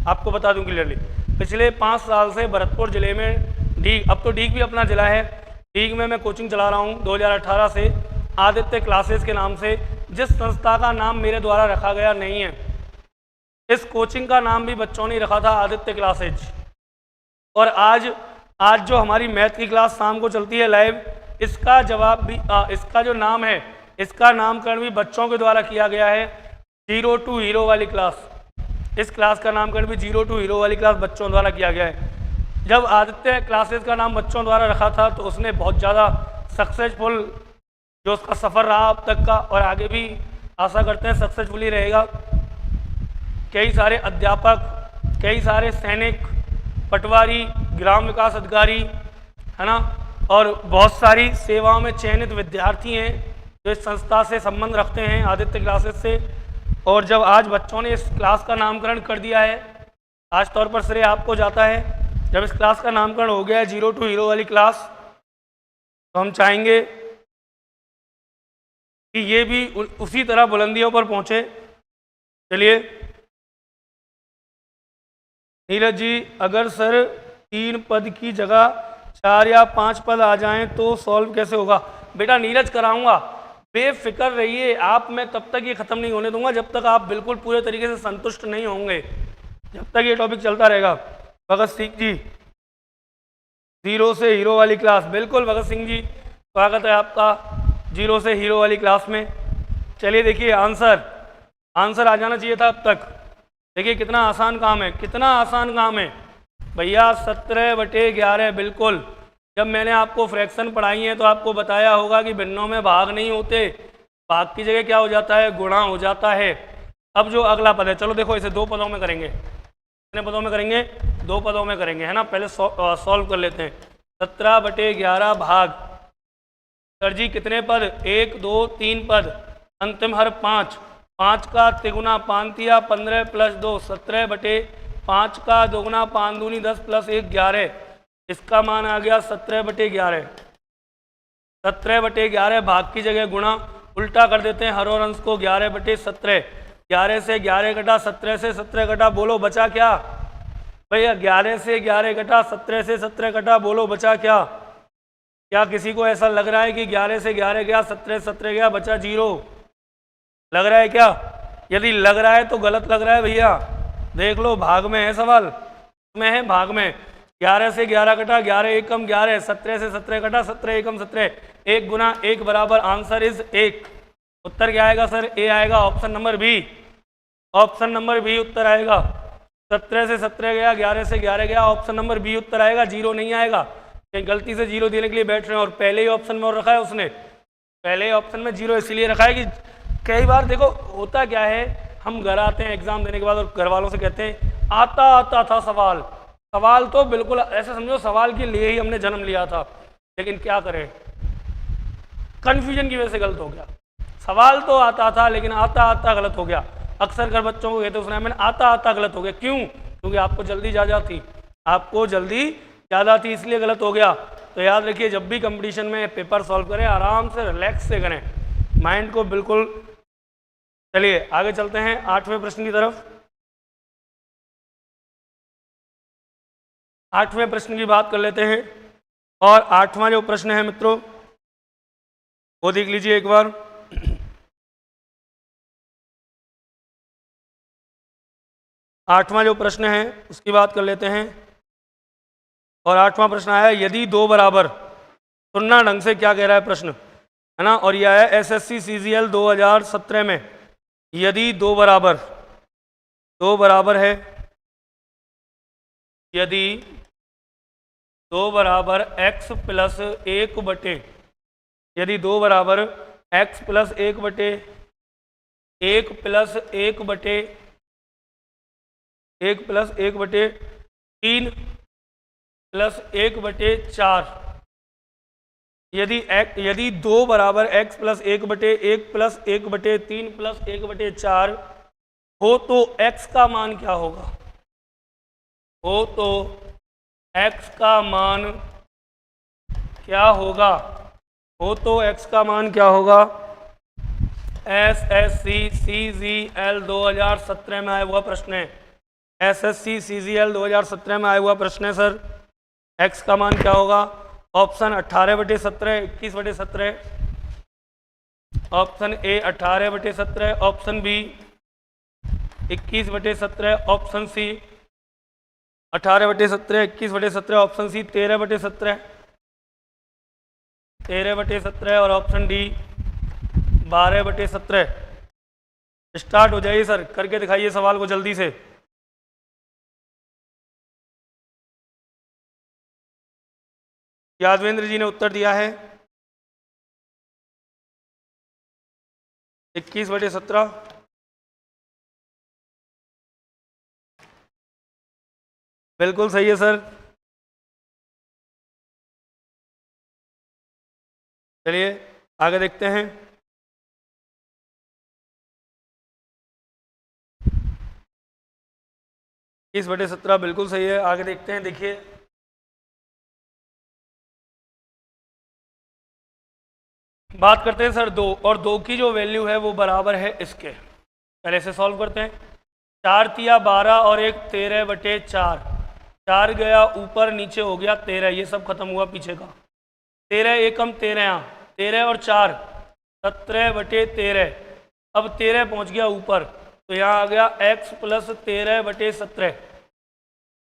आपको बता दूं क्लियरली, पिछले 5 साल से भरतपुर जिले में डीग, अब तो डीग भी अपना जिला है, डीग में मैं कोचिंग चला रहा हूं 2018 से आदित्य क्लासेस के नाम से। जिस संस्था का नाम मेरे द्वारा रखा गया नहीं है, इस कोचिंग का नाम भी बच्चों ने रखा था आदित्य क्लासेज। और आज जो हमारी मैथ की क्लास शाम को चलती है लाइव, इसका जवाब भी इसका जो नाम है, इसका नामकरण भी बच्चों के द्वारा किया गया है। 0 to हीरो वाली क्लास, इस क्लास का नामकरण भी 0 to हीरो वाली क्लास बच्चों द्वारा किया गया है। जब आदित्य क्लासेस का नाम बच्चों द्वारा रखा था तो उसने बहुत ज़्यादा सक्सेसफुल जो उसका सफ़र रहा अब तक का, और आगे भी आशा करते हैं सक्सेसफुली रहेगा। कई सारे अध्यापक, कई सारे सैनिक, पटवारी, ग्राम विकास अधिकारी, है ना, और बहुत सारी सेवाओं में चयनित विद्यार्थी हैं जो इस संस्था से संबंध रखते हैं आदित्य क्लासेस से। और जब आज बच्चों ने इस क्लास का नामकरण कर दिया है, आज तौर पर श्रेय आपको जाता है। जब इस क्लास का नामकरण हो गया है 0 to हीरो वाली क्लास, तो हम चाहेंगे कि ये भी उसी तरह बुलंदियों पर पहुंचे। चलिए नीरज जी, अगर सर 3 पद की जगह 4 या 5 पद आ जाएं तो सॉल्व कैसे होगा? बेटा नीरज, कराऊंगा, बेफिक्र रहिए आप। मैं तब तक ये ख़त्म नहीं होने दूंगा जब तक आप बिल्कुल पूरे तरीके से संतुष्ट नहीं होंगे, जब तक ये टॉपिक चलता रहेगा। भगत सिंह जी, 0 से हीरो वाली क्लास, बिल्कुल भगत सिंह जी, स्वागत है आपका 0 से हीरो वाली क्लास में। चलिए देखिए, आंसर आ जाना चाहिए था अब तक। देखिए कितना आसान काम है, कितना आसान काम है भैया। 17/11, बिल्कुल। जब मैंने आपको फ्रैक्शन पढ़ाई है तो आपको बताया होगा कि भिन्नों में भाग नहीं होते, भाग की जगह क्या हो जाता है, गुणा हो जाता है। अब जो अगला पद है, चलो देखो इसे 2 पदों में करेंगे। कितने पदों में करेंगे? 2 पदों में करेंगे, है ना। पहले सॉल्व कर लेते हैं। 17/11 भाग, सर जी कितने पद? 1 2 3 पद, अंतिम हर 5। 5 का तिगुना 5 तिया 15 + 2 17/5 का दोगुना 5 दूनी 10 + 1 11। इसका मान आ गया 17/11। 17/11 भाग की जगह गुणा, उल्टा कर देते हैं हर और अंश को। 11/17, 11 से 11 घटा, 17 से 17 घटा, बोलो बचा क्या भैया? 11 से 11 घटा, 17 से 17 घटा, बोलो बचा क्या? क्या किसी को ऐसा लग रहा है कि 11 से 11 गया, 17 से 17 गया, बचा 0? लग रहा है क्या? यदि लग रहा है तो गलत लग रहा है भैया। देख लो, भाग में है सवाल, में है भाग में। 11 से 11 घटा, 11 एकम 11, 17 से 17 घटा, 17 एकम 17, 1 गुना 1 बराबर आंसर इज 1। उत्तर क्या आएगा सर? ए आएगा, option number B. Option number B उत्तर आएगा। 17 से 17 गया, 11 से 11 गया, ऑप्शन नंबर बी उत्तर आएगा, 0 नहीं आएगा। कहीं गलती से 0 देने के लिए बैठ रहे हैं और पहले ही ऑप्शन में और रखा है उसने, पहले ही ऑप्शन में 0 इसीलिए रखा है कि कई बार देखो होता क्या है, हम घर आते हैं एग्जाम देने के बाद और घर वालों से कहते हैं आता था सवाल। सवाल तो बिल्कुल ऐसे समझो सवाल के लिए ही हमने जन्म लिया था, लेकिन क्या करें, कन्फ्यूजन की वजह से गलत हो गया। सवाल तो आता था लेकिन आता गलत हो गया। अक्सर घर बच्चों को कहते उसने मैंने आता गलत हो गया। क्यों? क्योंकि आपको जल्दी ज़्यादा थी, आपको जल्दी ज़्यादा थी, इसलिए गलत हो गया। तो याद रखिए, जब भी कंपटीशन में पेपर सॉल्व करें आराम से रिलैक्स से करें, माइंड को बिल्कुल। चलिए आगे चलते हैं 8वें प्रश्न की तरफ। 8वें प्रश्न की बात कर लेते हैं। और 8वां जो प्रश्न है मित्रों, वो देख लीजिए एक बार। 8वां जो प्रश्न है उसकी बात कर लेते हैं। और 8वां प्रश्न आया, यदि 2 बराबर, सुनना ढंग से क्या कह रहा है प्रश्न। है ना। और यह है एसएससी सीजीएल 2017 में, यदि दो बराबर है, यदि दो बराबर x प्लस 1 बटे, यदि दो बराबर x प्लस 1 बटे 1 प्लस 1 बटे 1 प्लस 1 बटे 3 प्लस 1 बटे 4, यदि दो बराबर x प्लस 1 बटे 1 प्लस 1 बटे 3 प्लस 1 बटे 4 हो तो x का मान क्या होगा? हो तो x का मान क्या होगा? हो तो x का मान क्या होगा? एसएससी सीजीएल 2017 में आया हुआ प्रश्न है, एसएससी सीजीएल 2017 में आया हुआ प्रश्न है सर। x का मान क्या होगा? Option 18/17, 21/17, option A 18/17, option B 21/17, option C 18/17, 21/17, option C 13/17, 13/17 और ऑप्शन डी 12/17। स्टार्ट हो जाइए सर, करके दिखाइए सवाल को जल्दी से। यादवेंद्र जी ने उत्तर दिया है 21/17। बिल्कुल सही है सर। चलिए आगे देखते हैं। इस 17 बिल्कुल सही है। आगे देखते हैं। देखिए बात करते हैं सर दो, और दो की जो वैल्यू है वो बराबर है इसके। पहले से सॉल्व करते हैं। 4 तिया 12 और 1 13/4, 4 गया ऊपर, नीचे हो गया 13, ये सब खत्म हुआ पीछे का। 13 एकम 13, 13 और 4 17/13। अब 13 पहुंच गया ऊपर, तो यहाँ आ गया x प्लस 13/17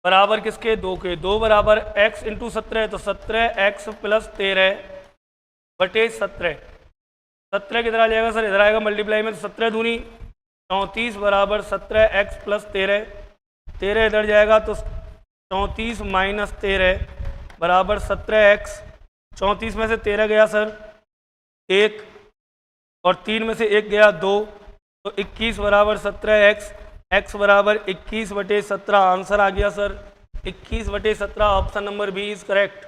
बराबर किसके? 2 के। 2 बराबर x इंटू 17, तो 17x प्लस 13/17। 17 किधर आ जाएगा सर? इधर आएगा मल्टीप्लाई में, तो 17 दूनी 34 बराबर 17x प्लस 13, 13 इधर जाएगा तो 34 माइनस 13 बराबर 17x। 34 में से 13 गया सर 1, और 3 में से 1 गया 2, तो 21 बराबर 17x, x बराबर 21/17। आंसर आ गया sir 21/17। Option number B is correct.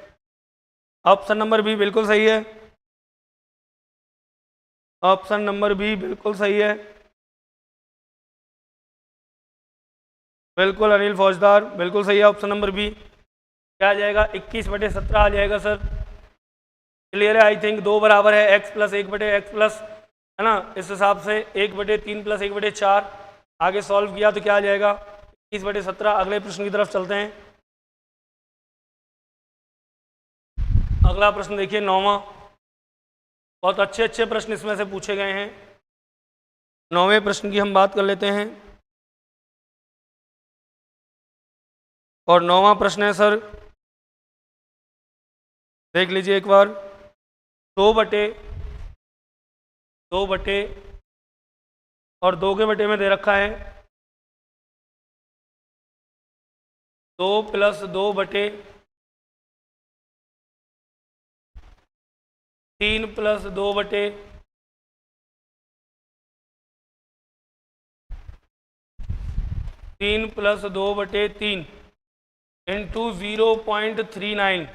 Option number B बिल्कुल सही है। ऑप्शन नंबर बी बिल्कुल सही है। बिल्कुल अनिल फौजदार बिल्कुल सही है। ऑप्शन नंबर बी क्या आ जाएगा? 21/17 आ जाएगा सर। क्लियर है आई थिंक। 2 बराबर है x प्लस 1/x प्लस, है ना, इस हिसाब से 1/3 प्लस 1/4। आगे सॉल्व किया तो क्या आ जाएगा? 21/17। अगले प्रश्न की तरफ चलते हैं। अगला प्रश्न देखिए 9वां। बहुत अच्छे अच्छे प्रश्न इसमें से पूछे गए हैं। 9वें प्रश्न की हम बात कर लेते हैं। और 9वां प्रश्न है सर, देख लीजिए एक बार। 2 बटे और 2 के बटे में दे रखा है 2 प्लस 2 बटे 3 प्लस 2 बटे 3 प्लस 2/3 इंटू 0.39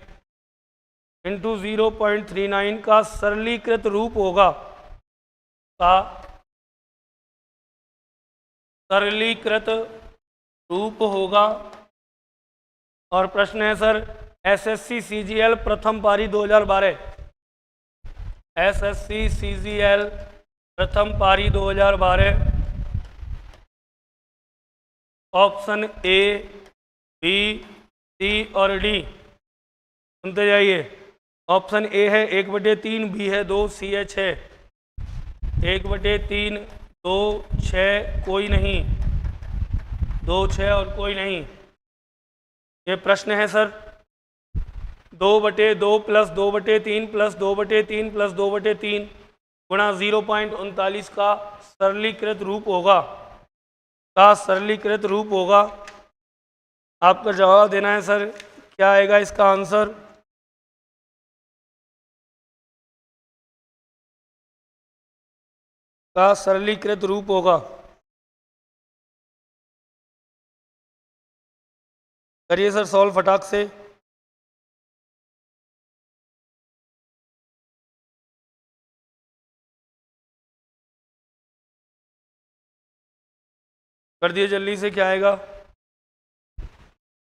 इंटू 0.39 का सरलीकृत रूप होगा, सरलीकृत रूप होगा। और प्रश्न है सर एसएससी सीजीएल प्रथम पारी 2012, एसएससी सीजीएल प्रथम पारी 2012। ऑप्शन ए, बी, सी और डी। सुनते जाइए। ऑप्शन ए है 1/3, बी है 2, सी है 6। 1/3, 2, 6 कोई नहीं, 2, 6 और कोई नहीं। ये प्रश्न है सर। 2/2 प्लस 2/3 प्लस 2/3 प्लस 2/3 गुणा 0.39 का सरलीकृत रूप होगा, आपका जवाब देना है सर। क्या आएगा इसका आंसर? का सरलीकृत रूप होगा। करिए सर सॉल्व फटाक से। कर दिए जल्दी से, क्या आएगा?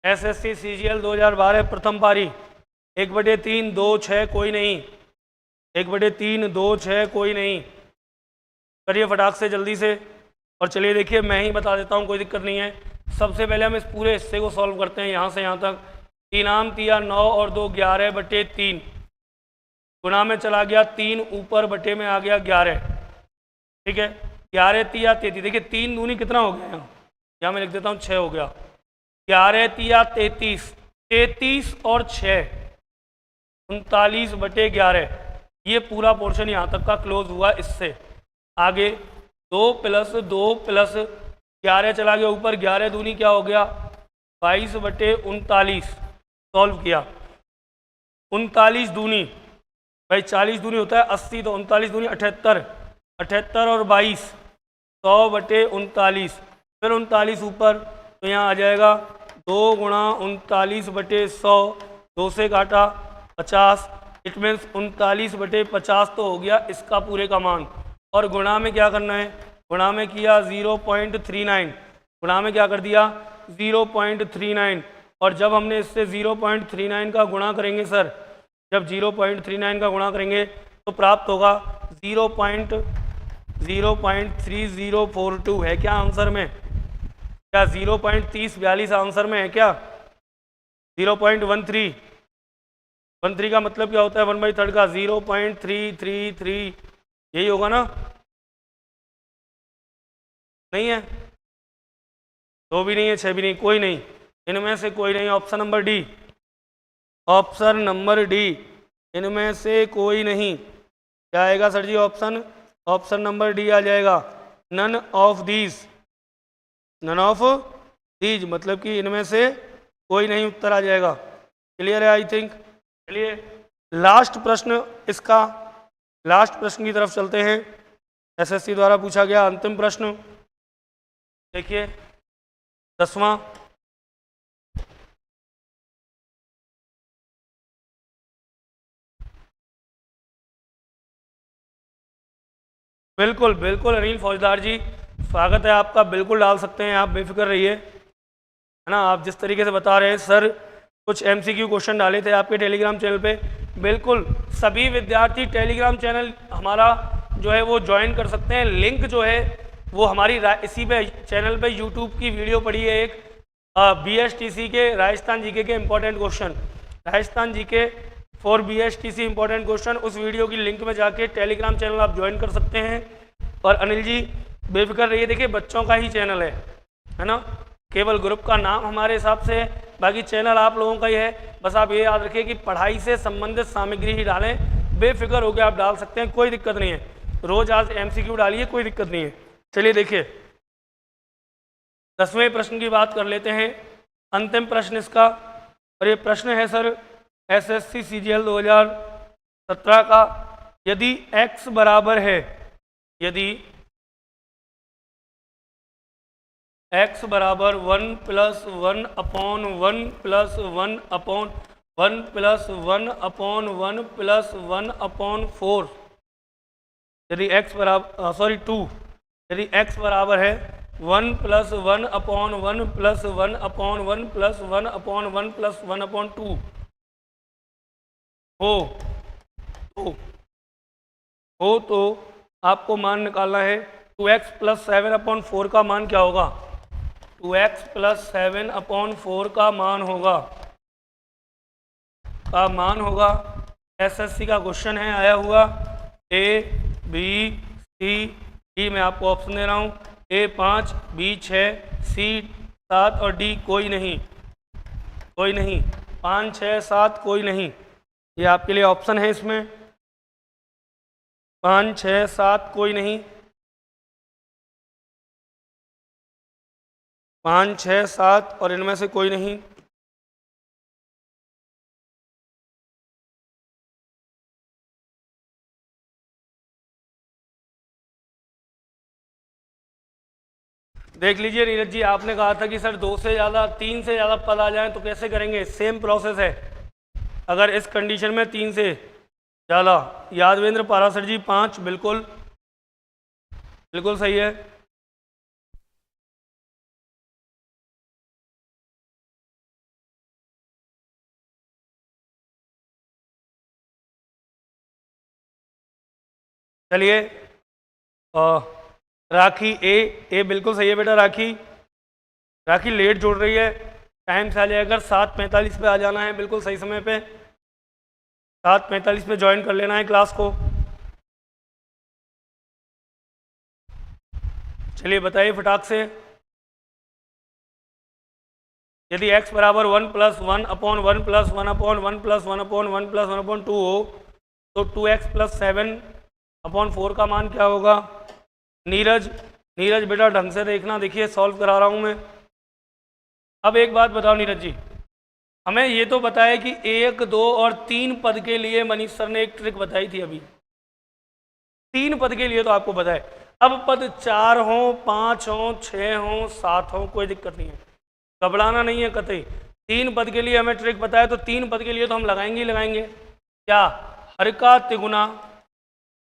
एसएससी सीजीएल 2012 प्रथम पारी 1/3 2 6 कोई नहीं, 1/3 2 6 कोई नहीं। करिए फटाक से जल्दी से। और चलिए देखिए मैं ही बता देता हूँ, कोई दिक्कत नहीं है। सबसे पहले हम इस पूरे हिस्से को सॉल्व करते हैं, यहाँ से यहाँ तक। 3 आम 9 और 2 11/3 गुणा में चला गया 3, ऊपर बटे में आ गया 11। ठीक है, 11 3 33। देखिए 3 दूनी कितना हो गया? यहाँ मैं लिख देता हूँ 6 हो गया। 11 3 33, 33 और 6 39/11। ये पूरा पोर्शन यहाँ तक का क्लोज हुआ। इससे आगे 2 प्लस 2 प्लस 11 चला गया ऊपर, 11 दूनी क्या हो गया? 22/39। सॉल्व किया। 39 दूनी भाई 40 दूनी होता है 80, तो 39 दूनी 78, 78 और 22 100/39। फिर 39 ऊपर, तो यहाँ आ जाएगा 2 गुणा 39/100, 2 से काटा 50। इट मीन्स 39/50 तो हो गया इसका पूरे का मान। और गुणा में क्या करना है? गुणा में किया 0.39, गुणा में क्या कर दिया? 0.39। और जब हमने इससे 0.39 का गुणा करेंगे सर, जब 0.39 का गुणा करेंगे तो प्राप्त होगा 0.3042 है क्या आंसर में? क्या 0.3042 आंसर में है क्या? 0.13 का मतलब क्या होता है? 1/3 का 0.333, यही होगा ना? नहीं है? 2 भी नहीं है, 6 भी नहीं, कोई नहीं, इनमें से कोई नहीं। Option number D, option number D, इनमें से कोई नहीं। क्या आएगा सर जी? ऑप्शन नंबर डी आ जाएगा। None of these, none of these मतलब कि इनमें से कोई नहीं, उत्तर आ जाएगा। क्लियर है आई थिंक। चलिए लास्ट प्रश्न, इसका लास्ट प्रश्न की तरफ चलते हैं। एसएससी द्वारा पूछा गया अंतिम प्रश्न देखिए 10वां। बिल्कुल बिल्कुल अनिल फौजदार जी, स्वागत है आपका। बिल्कुल डाल सकते हैं आप, बेफिक्र रहिए, है ना। आप जिस तरीके से बता रहे हैं सर, कुछ एमसीक्यू क्वेश्चन डाले थे आपके टेलीग्राम चैनल पे। बिल्कुल सभी विद्यार्थी टेलीग्राम चैनल हमारा जो है वो ज्वाइन कर सकते हैं। लिंक जो है वो हमारी इसी पे चैनल पे यूट्यूब की वीडियो पड़ी है एक, BSTC के राजस्थान जीके के important question, Rajasthan GK for BSTC important question. उस वीडियो की लिंक में जाके टेलीग्राम चैनल आप ज्वाइन कर सकते हैं। और अनिल जी बेफिक्र रहिए, देखिए बच्चों का ही चैनल है ना, केवल ग्रुप का नाम हमारे हिसाब से है, बाकी चैनल आप लोगों का ही है। बस आप ये याद रखिए कि पढ़ाई से संबंधित सामग्री ही डालें, बेफिक्र होकर आप डाल सकते हैं, कोई दिक्कत नहीं है। रोज आज MCQ डालिए, कोई दिक्कत नहीं है। चलिए देखिए 10वें प्रश्न की बात कर लेते हैं, अंतिम प्रश्न इसका। और ये प्रश्न है सर SSC CGL 2017 का। यदि x बराबर है, यदि x बराबर 1 + 1/1 + 1/1 + 1/1 + 1/4, यदि x बराबर 2, यदि x बराबर है 1 + 1/1 + 1/1 + 1/1 + 1/2 हो तो आपको मान निकालना है 2x + 7/4 का मान क्या होगा? 2x + 7/4 का मान होगा SSC का क्वेश्चन है आया हुआ। A B C D मैं आपको ऑप्शन दे रहा हूँ, A 5 B 6 C 7 और D कोई नहीं, कोई नहीं। 5, 6, 7 कोई नहीं, ये आपके लिए ऑप्शन है इसमें। 5, 6, 7 कोई नहीं, 5, 6, 7 और इनमें से कोई नहीं। देख लीजिए नीरज जी, आपने कहा था कि सर 2 से ज़्यादा 3 से ज़्यादा पद आ जाएं तो कैसे करेंगे। सेम प्रोसेस है। अगर इस कंडीशन में 3 से ज़्यादा, यादवेंद्र पारासर जी 5, बिल्कुल बिल्कुल सही है। चलिए राखी ए बिल्कुल सही है बेटा। राखी लेट जुड़ रही है, टाइम से आ जाएगा। 7:45 पे आ जाना है, बिल्कुल सही समय पे। 7:45 पे ज्वाइन कर लेना है क्लास को। चलिए बताइए फटाक से। यदि x बराबर 1 + 1 अपॉन 1 + 1 अपॉन 1 + 1 अपॉन 1 + 1 अपॉन 2 हो तो 2x + 7 अपॉन 4 का मान क्या होगा। नीरज बेटा ढंग से देखना, देखिए सॉल्व करा रहा हूँ मैं। अब एक बात बताओ नीरज जी, हमें ये तो बताया कि 1, 2 और 3 पद के लिए मनीष सर ने एक ट्रिक बताई थी अभी। 3 पद के लिए तो आपको बताए। अब पद 4 हो, 5 हो, 6 हो, 7 हो, कोई दिक्कत नहीं है, घबराना नहीं है कतई। 3 पद के लिए हमें ट्रिक बताया तो 3 पद के लिए तो हम लगाएंगे ही लगाएंगे। क्या, हर का तिगुना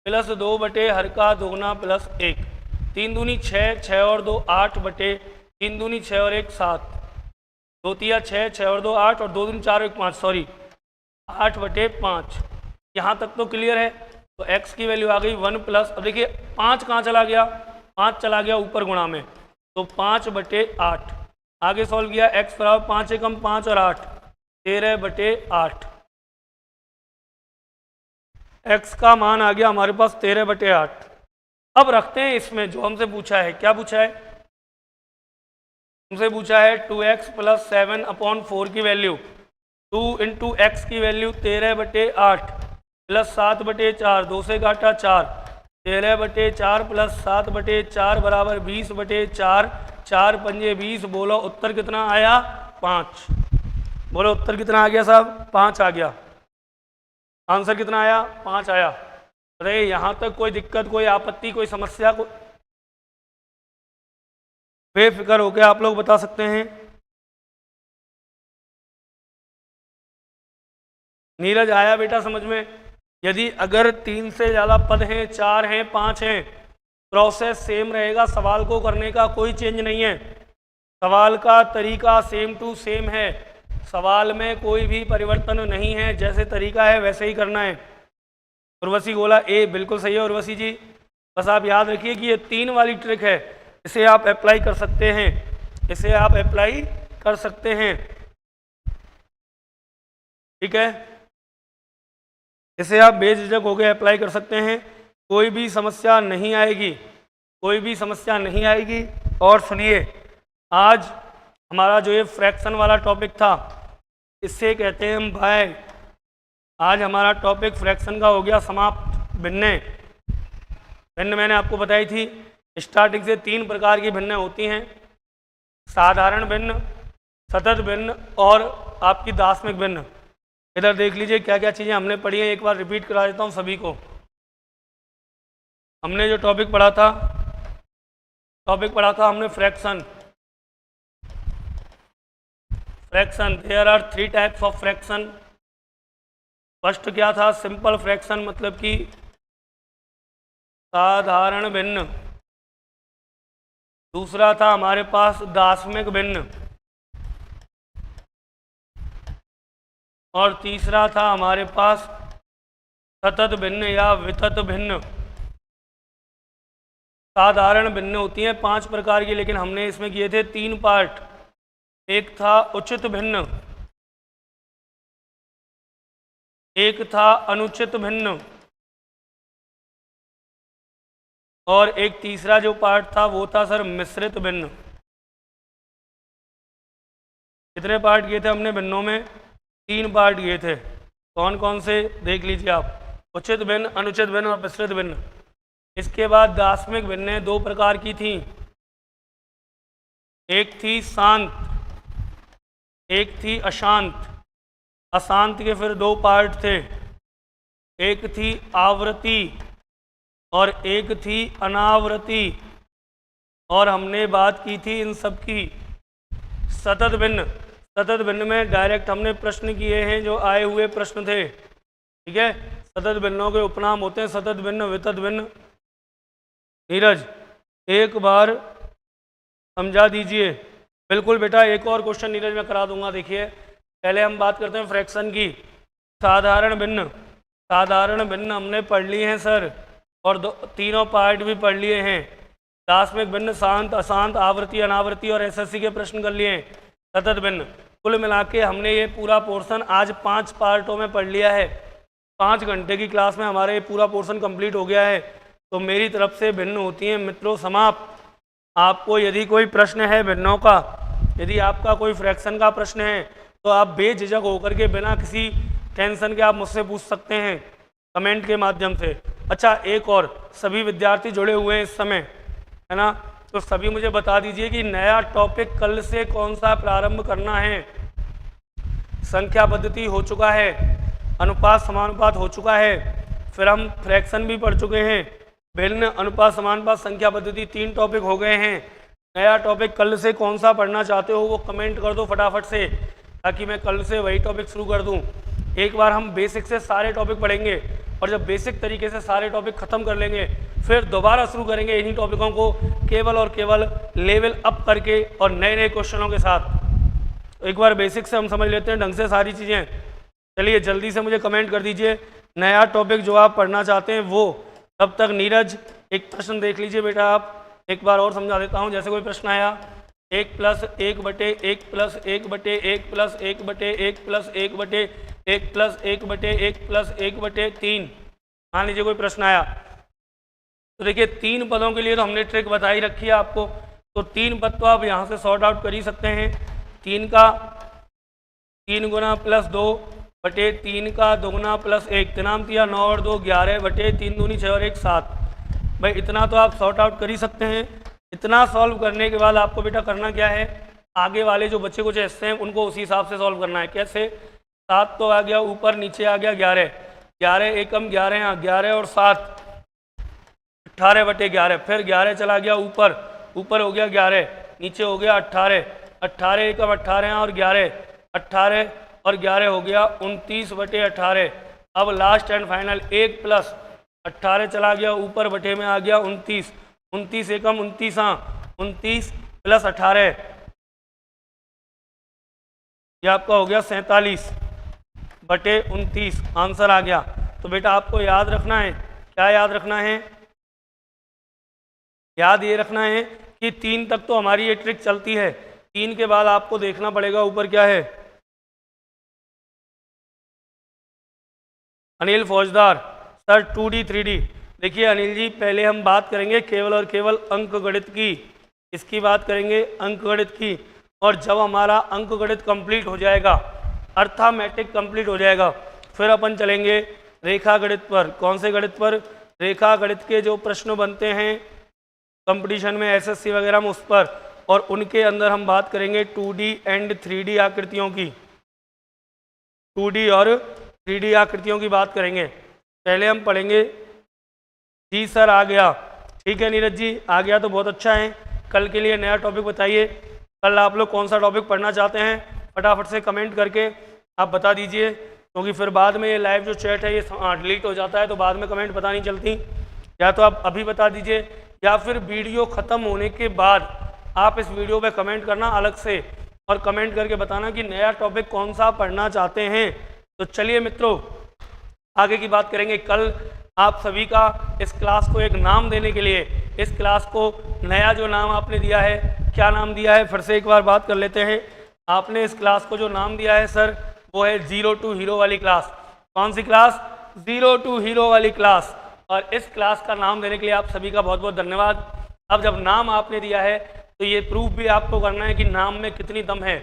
प्लस 2 बटे हर का दोगुना प्लस 1। 3 दूनी 6, 6 और 2 8 बटे 3 दूनी 6 और 1 7, 2 तिया 6, 6 और 2 8 और 2 दूनी 4 और 1 5, सॉरी 8 बटे 5। यहाँ तक तो क्लियर है। तो x की वैल्यू आ गई 1 प्लस, अब देखिए 5 कहाँ चला गया, 5 चला गया ऊपर गुणा में, तो 5 बटे 8। आगे सॉल्व किया, x बराबर 5 एकम 5 और 8, 13 बटे 8। x का मान आ गया हमारे पास 13 बटे 8। अब रखते हैं इसमें जो हमसे पूछा है। क्या पूछा है हमसे? पूछा है 2x + 7 अपॉन 4 की वैल्यू। 2 × x की वैल्यू 13 बटे 8 प्लस 7 बटे 4, 2 से काटा 4, 13 बटे 4 प्लस 7 बटे 4 बराबर 20 बटे 4, 4 पंजे 20। बोलो उत्तर कितना आया? 5। बोलो उत्तर कितना आ गया साहब? 5 आ गया। आंसर कितना आया? 5 आया। अरे यहाँ तक कोई दिक्कत, कोई आपत्ति, कोई समस्या? को बेफिक्र होकर आप लोग बता सकते हैं। नीरज आया बेटा समझ में? यदि अगर 3 से ज़्यादा पद हैं, 4 हैं, 5 हैं, प्रोसेस सेम रहेगा। सवाल को करने का कोई चेंज नहीं है, सवाल का तरीका सेम टू सेम है। सवाल में कोई भी परिवर्तन नहीं है, जैसे तरीका है वैसे ही करना है। उर्वशी बोला ए, बिल्कुल सही है उर्वशी जी। बस आप याद रखिए कि ये 3 वाली ट्रिक है, इसे आप अप्लाई कर सकते हैं, इसे आप अप्लाई कर सकते हैं। ठीक है, इसे आप बेझिझक होकर अप्लाई कर सकते हैं, कोई भी समस्या नहीं आएगी, कोई भी समस्या नहीं आएगी। और सुनिए, आज हमारा जो ये फ्रैक्शन वाला टॉपिक था, इससे कहते हैं हम भाई, आज हमारा टॉपिक फ्रैक्शन का हो गया समाप्त। भिन्न मैंने आपको बताई थी स्टार्टिंग से 3 प्रकार की भिन्न होती हैं, साधारण भिन्न, सतत भिन्न और आपकी दार्शनिक भिन्न। इधर देख लीजिए क्या क्या चीज़ें हमने पढ़ी हैं, एक बार रिपीट करा देता हूँ सभी को। हमने जो टॉपिक पढ़ा था हमने fraction. There are 3 types of fraction. First क्या था? सिंपल फ्रैक्शन, मतलब कि साधारण भिन्न। दूसरा था हमारे पास दार्शनिक भिन्न, और तीसरा था हमारे पास सतत भिन्न या वितत भिन्न। साधारण भिन्न होती हैं 5 प्रकार की, लेकिन हमने इसमें किए थे 3 पार्ट। एक था उचित भिन्न, एक था अनुचित भिन्न, और एक तीसरा जो पार्ट था वो था सर मिश्रित भिन्न। कितने पार्ट किए थे हमने भिन्नों में? 3 पार्ट किए थे। कौन कौन से देख लीजिए आप, उचित भिन्न, अनुचित भिन्न और विस्तृत भिन्न। इसके बाद दार्शनिक भिन्नें 2 प्रकार की थी, एक थी शांत, एक थी अशांत। अशांत के फिर 2 पार्ट थे, एक थी आवृत्ति और एक थी अनावृत्ति। और हमने बात की थी इन सब की सतत भिन्न। सतत भिन्न में डायरेक्ट हमने प्रश्न किए हैं, जो आए हुए प्रश्न थे, ठीक है। सतत भिन्नों के उपनाम होते हैं सतत भिन्न, वितत भिन्न। नीरज एक बार समझा दीजिए। बिल्कुल बेटा, एक और क्वेश्चन नीरज मैं करा दूंगा। देखिए पहले हम बात करते हैं फ्रैक्शन की। साधारण भिन्न, साधारण भिन्न हमने पढ़ लिए हैं सर, और तीनों पार्ट भी पढ़ लिए हैं। दार्शनिक भिन्न, शांत, अशांत, आवृत्ति, अनावृत्ति और एसएससी के प्रश्न कर लिए हैं। सतत भिन्न, कुल मिला के हमने ये पूरा पोर्शन आज 5 पार्टों में पढ़ लिया है। 5 घंटे की क्लास में हमारे ये पूरा पोर्शन कंप्लीट हो गया है। तो मेरी तरफ से भिन्न होती हैं मित्रों समाप्त। आपको यदि कोई प्रश्न है भिन्नों का, यदि आपका कोई फ्रैक्शन का प्रश्न है, तो आप बेझिझक होकर के बिना किसी टेंशन के आप मुझसे पूछ सकते हैं कमेंट के माध्यम से। अच्छा एक और, सभी विद्यार्थी जुड़े हुए हैं इस समय, है ना, तो सभी मुझे बता दीजिए कि नया टॉपिक कल से कौन सा प्रारंभ करना है। संख्या पद्धति हो चुका है, अनुपात समानुपात हो चुका है, फिर हम फ्रैक्शन भी पढ़ चुके हैं। भिन्न, अनुपात, समानुपात, संख्या पद्धति 3 टॉपिक हो गए हैं। नया टॉपिक कल से कौन सा पढ़ना चाहते हो वो कमेंट कर दो फटाफट से, ताकि मैं कल से वही टॉपिक शुरू कर दूं। एक बार हम बेसिक से सारे टॉपिक पढ़ेंगे, और जब बेसिक तरीके से सारे टॉपिक खत्म कर लेंगे, फिर दोबारा शुरू करेंगे इन्हीं टॉपिकों को केवल और केवल लेवल अप करके और नए नए क्वेश्चनों के साथ। तो एक बार बेसिक से हम समझ लेते हैं ढंग से सारी चीज़ें। चलिए जल्दी से मुझे कमेंट कर दीजिए नया टॉपिक जो आप पढ़ना चाहते हैं वो। तब तक नीरज एक प्रश्न देख लीजिए बेटा आप, एक बार और समझा देता हूँ। जैसे कोई प्रश्न आया 1 + 1 बटे 1 + 1 बटे 1 + 1 बटे 1 + 1 बटे 1 + 1 बटे 1 + 1 बटे 3, मान लीजिए कोई प्रश्न आया। तो देखिए 3 पदों के लिए तो हमने ट्रिक बताई रखी है आपको, तो 3 पद तो आप यहाँ से सॉर्ट आउट कर ही सकते हैं। 3 का 3 गुना +2 बटे 3 का 2 गुना +1, तिनाम दिया 9 और 2 11 बटे 3 दूनी 6 और 1 7। भाई इतना तो आप सॉर्ट आउट कर ही सकते हैं। इतना सॉल्व करने के बाद आपको बेटा करना क्या है, आगे वाले जो बच्चे कुछ हिस्से हैं उनको उसी हिसाब से सॉल्व करना है। कैसे, 7 तो आ गया ऊपर, नीचे आ गया 11, 11 एकम 11 यहाँ 11 और 7 18 बटे 11, फिर 11 चला गया ऊपर, ऊपर हो गया 11, नीचे हो गया 18, 18 एकम 18 और 11, 18 और 11 हो गया 29 बटे 18। अब लास्ट एंड फाइनल 1 + 18 चला गया ऊपर, बटे में आ गया 29, 29 एकम 29 29 + 18, ये आपका हो गया 47 बटे 29, आंसर आ गया। तो बेटा आपको याद रखना है, क्या याद रखना है, याद ये रखना है कि 3 तक तो हमारी ये ट्रिक चलती है। 3 के बाद आपको देखना पड़ेगा ऊपर क्या है। अनिल फौजदार सर 2D 3D, देखिए अनिल जी पहले हम बात करेंगे केवल और केवल अंक गणित की, इसकी बात करेंगे अंक गणित की। और जब हमारा अंक गणित कंप्लीट हो जाएगा, अर्थमेटिक कंप्लीट हो जाएगा, फिर अपन चलेंगे रेखा गणित पर। कौन से गणित पर, रेखा गणित के जो प्रश्न बनते हैं कंपटीशन में एसएससी वगैरह में उस पर, और उनके अंदर हम बात करेंगे 2D एंड 3D आकृतियों की, 2D और 3D आकृतियों की बात करेंगे। पहले हम पढ़ेंगे। जी सर आ गया, ठीक है नीरज जी आ गया तो बहुत अच्छा है। कल के लिए नया टॉपिक बताइए, कल आप लोग कौन सा टॉपिक पढ़ना चाहते हैं फटाफट से कमेंट करके आप बता दीजिए, क्योंकि फिर बाद में ये लाइव जो चैट है ये डिलीट हो जाता है, तो बाद में कमेंट पता नहीं चलती। या तो आप अभी बता दीजिए, या फिर वीडियो ख़त्म होने के बाद आप इस वीडियो पे कमेंट करना अलग से, और कमेंट करके बताना कि नया टॉपिक कौन सा पढ़ना चाहते हैं। तो चलिए मित्रों आगे की बात करेंगे। कल आप सभी का इस क्लास को एक नाम देने के लिए, इस क्लास को नया जो नाम आपने दिया है, क्या नाम दिया है फिर से एक बार बात कर लेते हैं। आपने इस क्लास को जो नाम दिया है सर वो है 0 to हीरो वाली क्लास। कौन सी क्लास, 0 to हीरो वाली क्लास। और इस क्लास का नाम देने के लिए आप सभी का बहुत बहुत धन्यवाद। अब जब नाम आपने दिया है तो ये प्रूफ भी आपको करना है कि नाम में कितनी दम है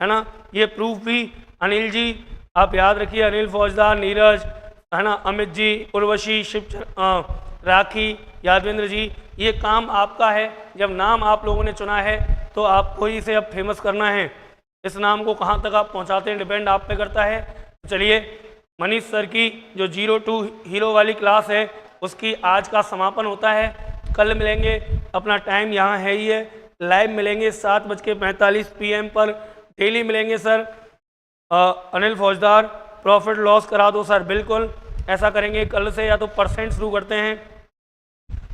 ना। ये प्रूफ भी अनिल जी आप याद रखिए, अनिल फौजदार, नीरज, है ना, अमित जी, उर्वशी, राखी, यादवेंद्र जी, ये काम आपका है। जब नाम आप लोगों ने चुना है तो आपको ही इसे अब फेमस करना है। इस नाम को कहाँ तक आप पहुँचाते हैं डिपेंड आप पे करता है। चलिए, मनीष सर की जो 02 हीरो वाली क्लास है उसकी आज का समापन होता है। कल मिलेंगे, अपना टाइम यहाँ है ही है, लाइव मिलेंगे 7:45 PM पर, डेली मिलेंगे सर। अनिल फौजदार, प्रॉफिट लॉस करा दो सर, बिल्कुल ऐसा करेंगे। कल से या तो परसेंट शुरू करते हैं,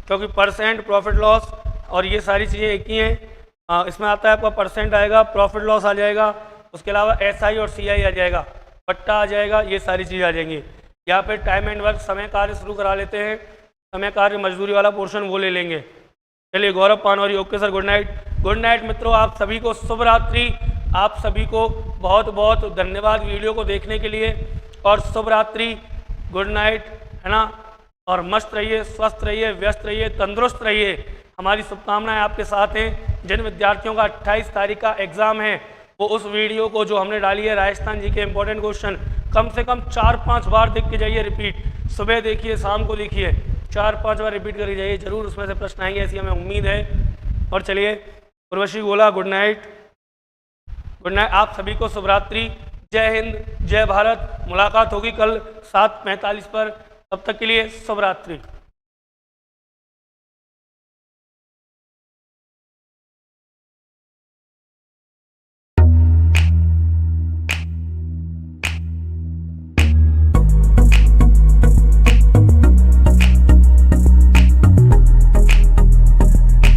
क्योंकि परसेंट, प्रॉफिट लॉस और ये सारी चीज़ें एक ही हैं। इसमें आता है आपका परसेंट आएगा, प्रॉफिट लॉस आ जाएगा, उसके अलावा SI और CI आ जाएगा, पट्टा आ जाएगा, ये सारी चीज़ें आ जाएंगी। यहाँ पे टाइम एंड वर्क, समय कार्य शुरू करा लेते हैं, समय कार्य मजदूरी वाला पोर्शन वो ले लेंगे। चलिए, Gaurav Panwari, okay sir, good night. Good night मित्रों, आप सभी को शुभ रात्रि। आप सभी को बहुत बहुत धन्यवाद वीडियो को देखने के लिए, और शुभ रात्रि, गुड नाइट, है ना। और मस्त रहिए, स्वस्थ रहिए, व्यस्त रहिए, तंदुरुस्त रहिए। हमारी शुभकामनाएं आपके साथ हैं। जिन विद्यार्थियों का 28 तारीख का एग्ज़ाम है वो उस वीडियो को जो हमने डाली है राजस्थान जी के इंपॉर्टेंट क्वेश्चन कम से कम 4-5 बार देख के जाइए, रिपीट, सुबह देखिए, शाम को देखिए, 4-5 बार रिपीट करके जाइए, जरूर उसमें से प्रश्न आएंगे, ऐसी हमें उम्मीद है। और चलिए, उर्वशी बोला गुड नाइट, गुड नाइट, आप सभी को शुभ रात्रि, जय हिंद, जय भारत। मुलाकात होगी कल 7:45 पर, तब तक के लिए शुभ रात्रि।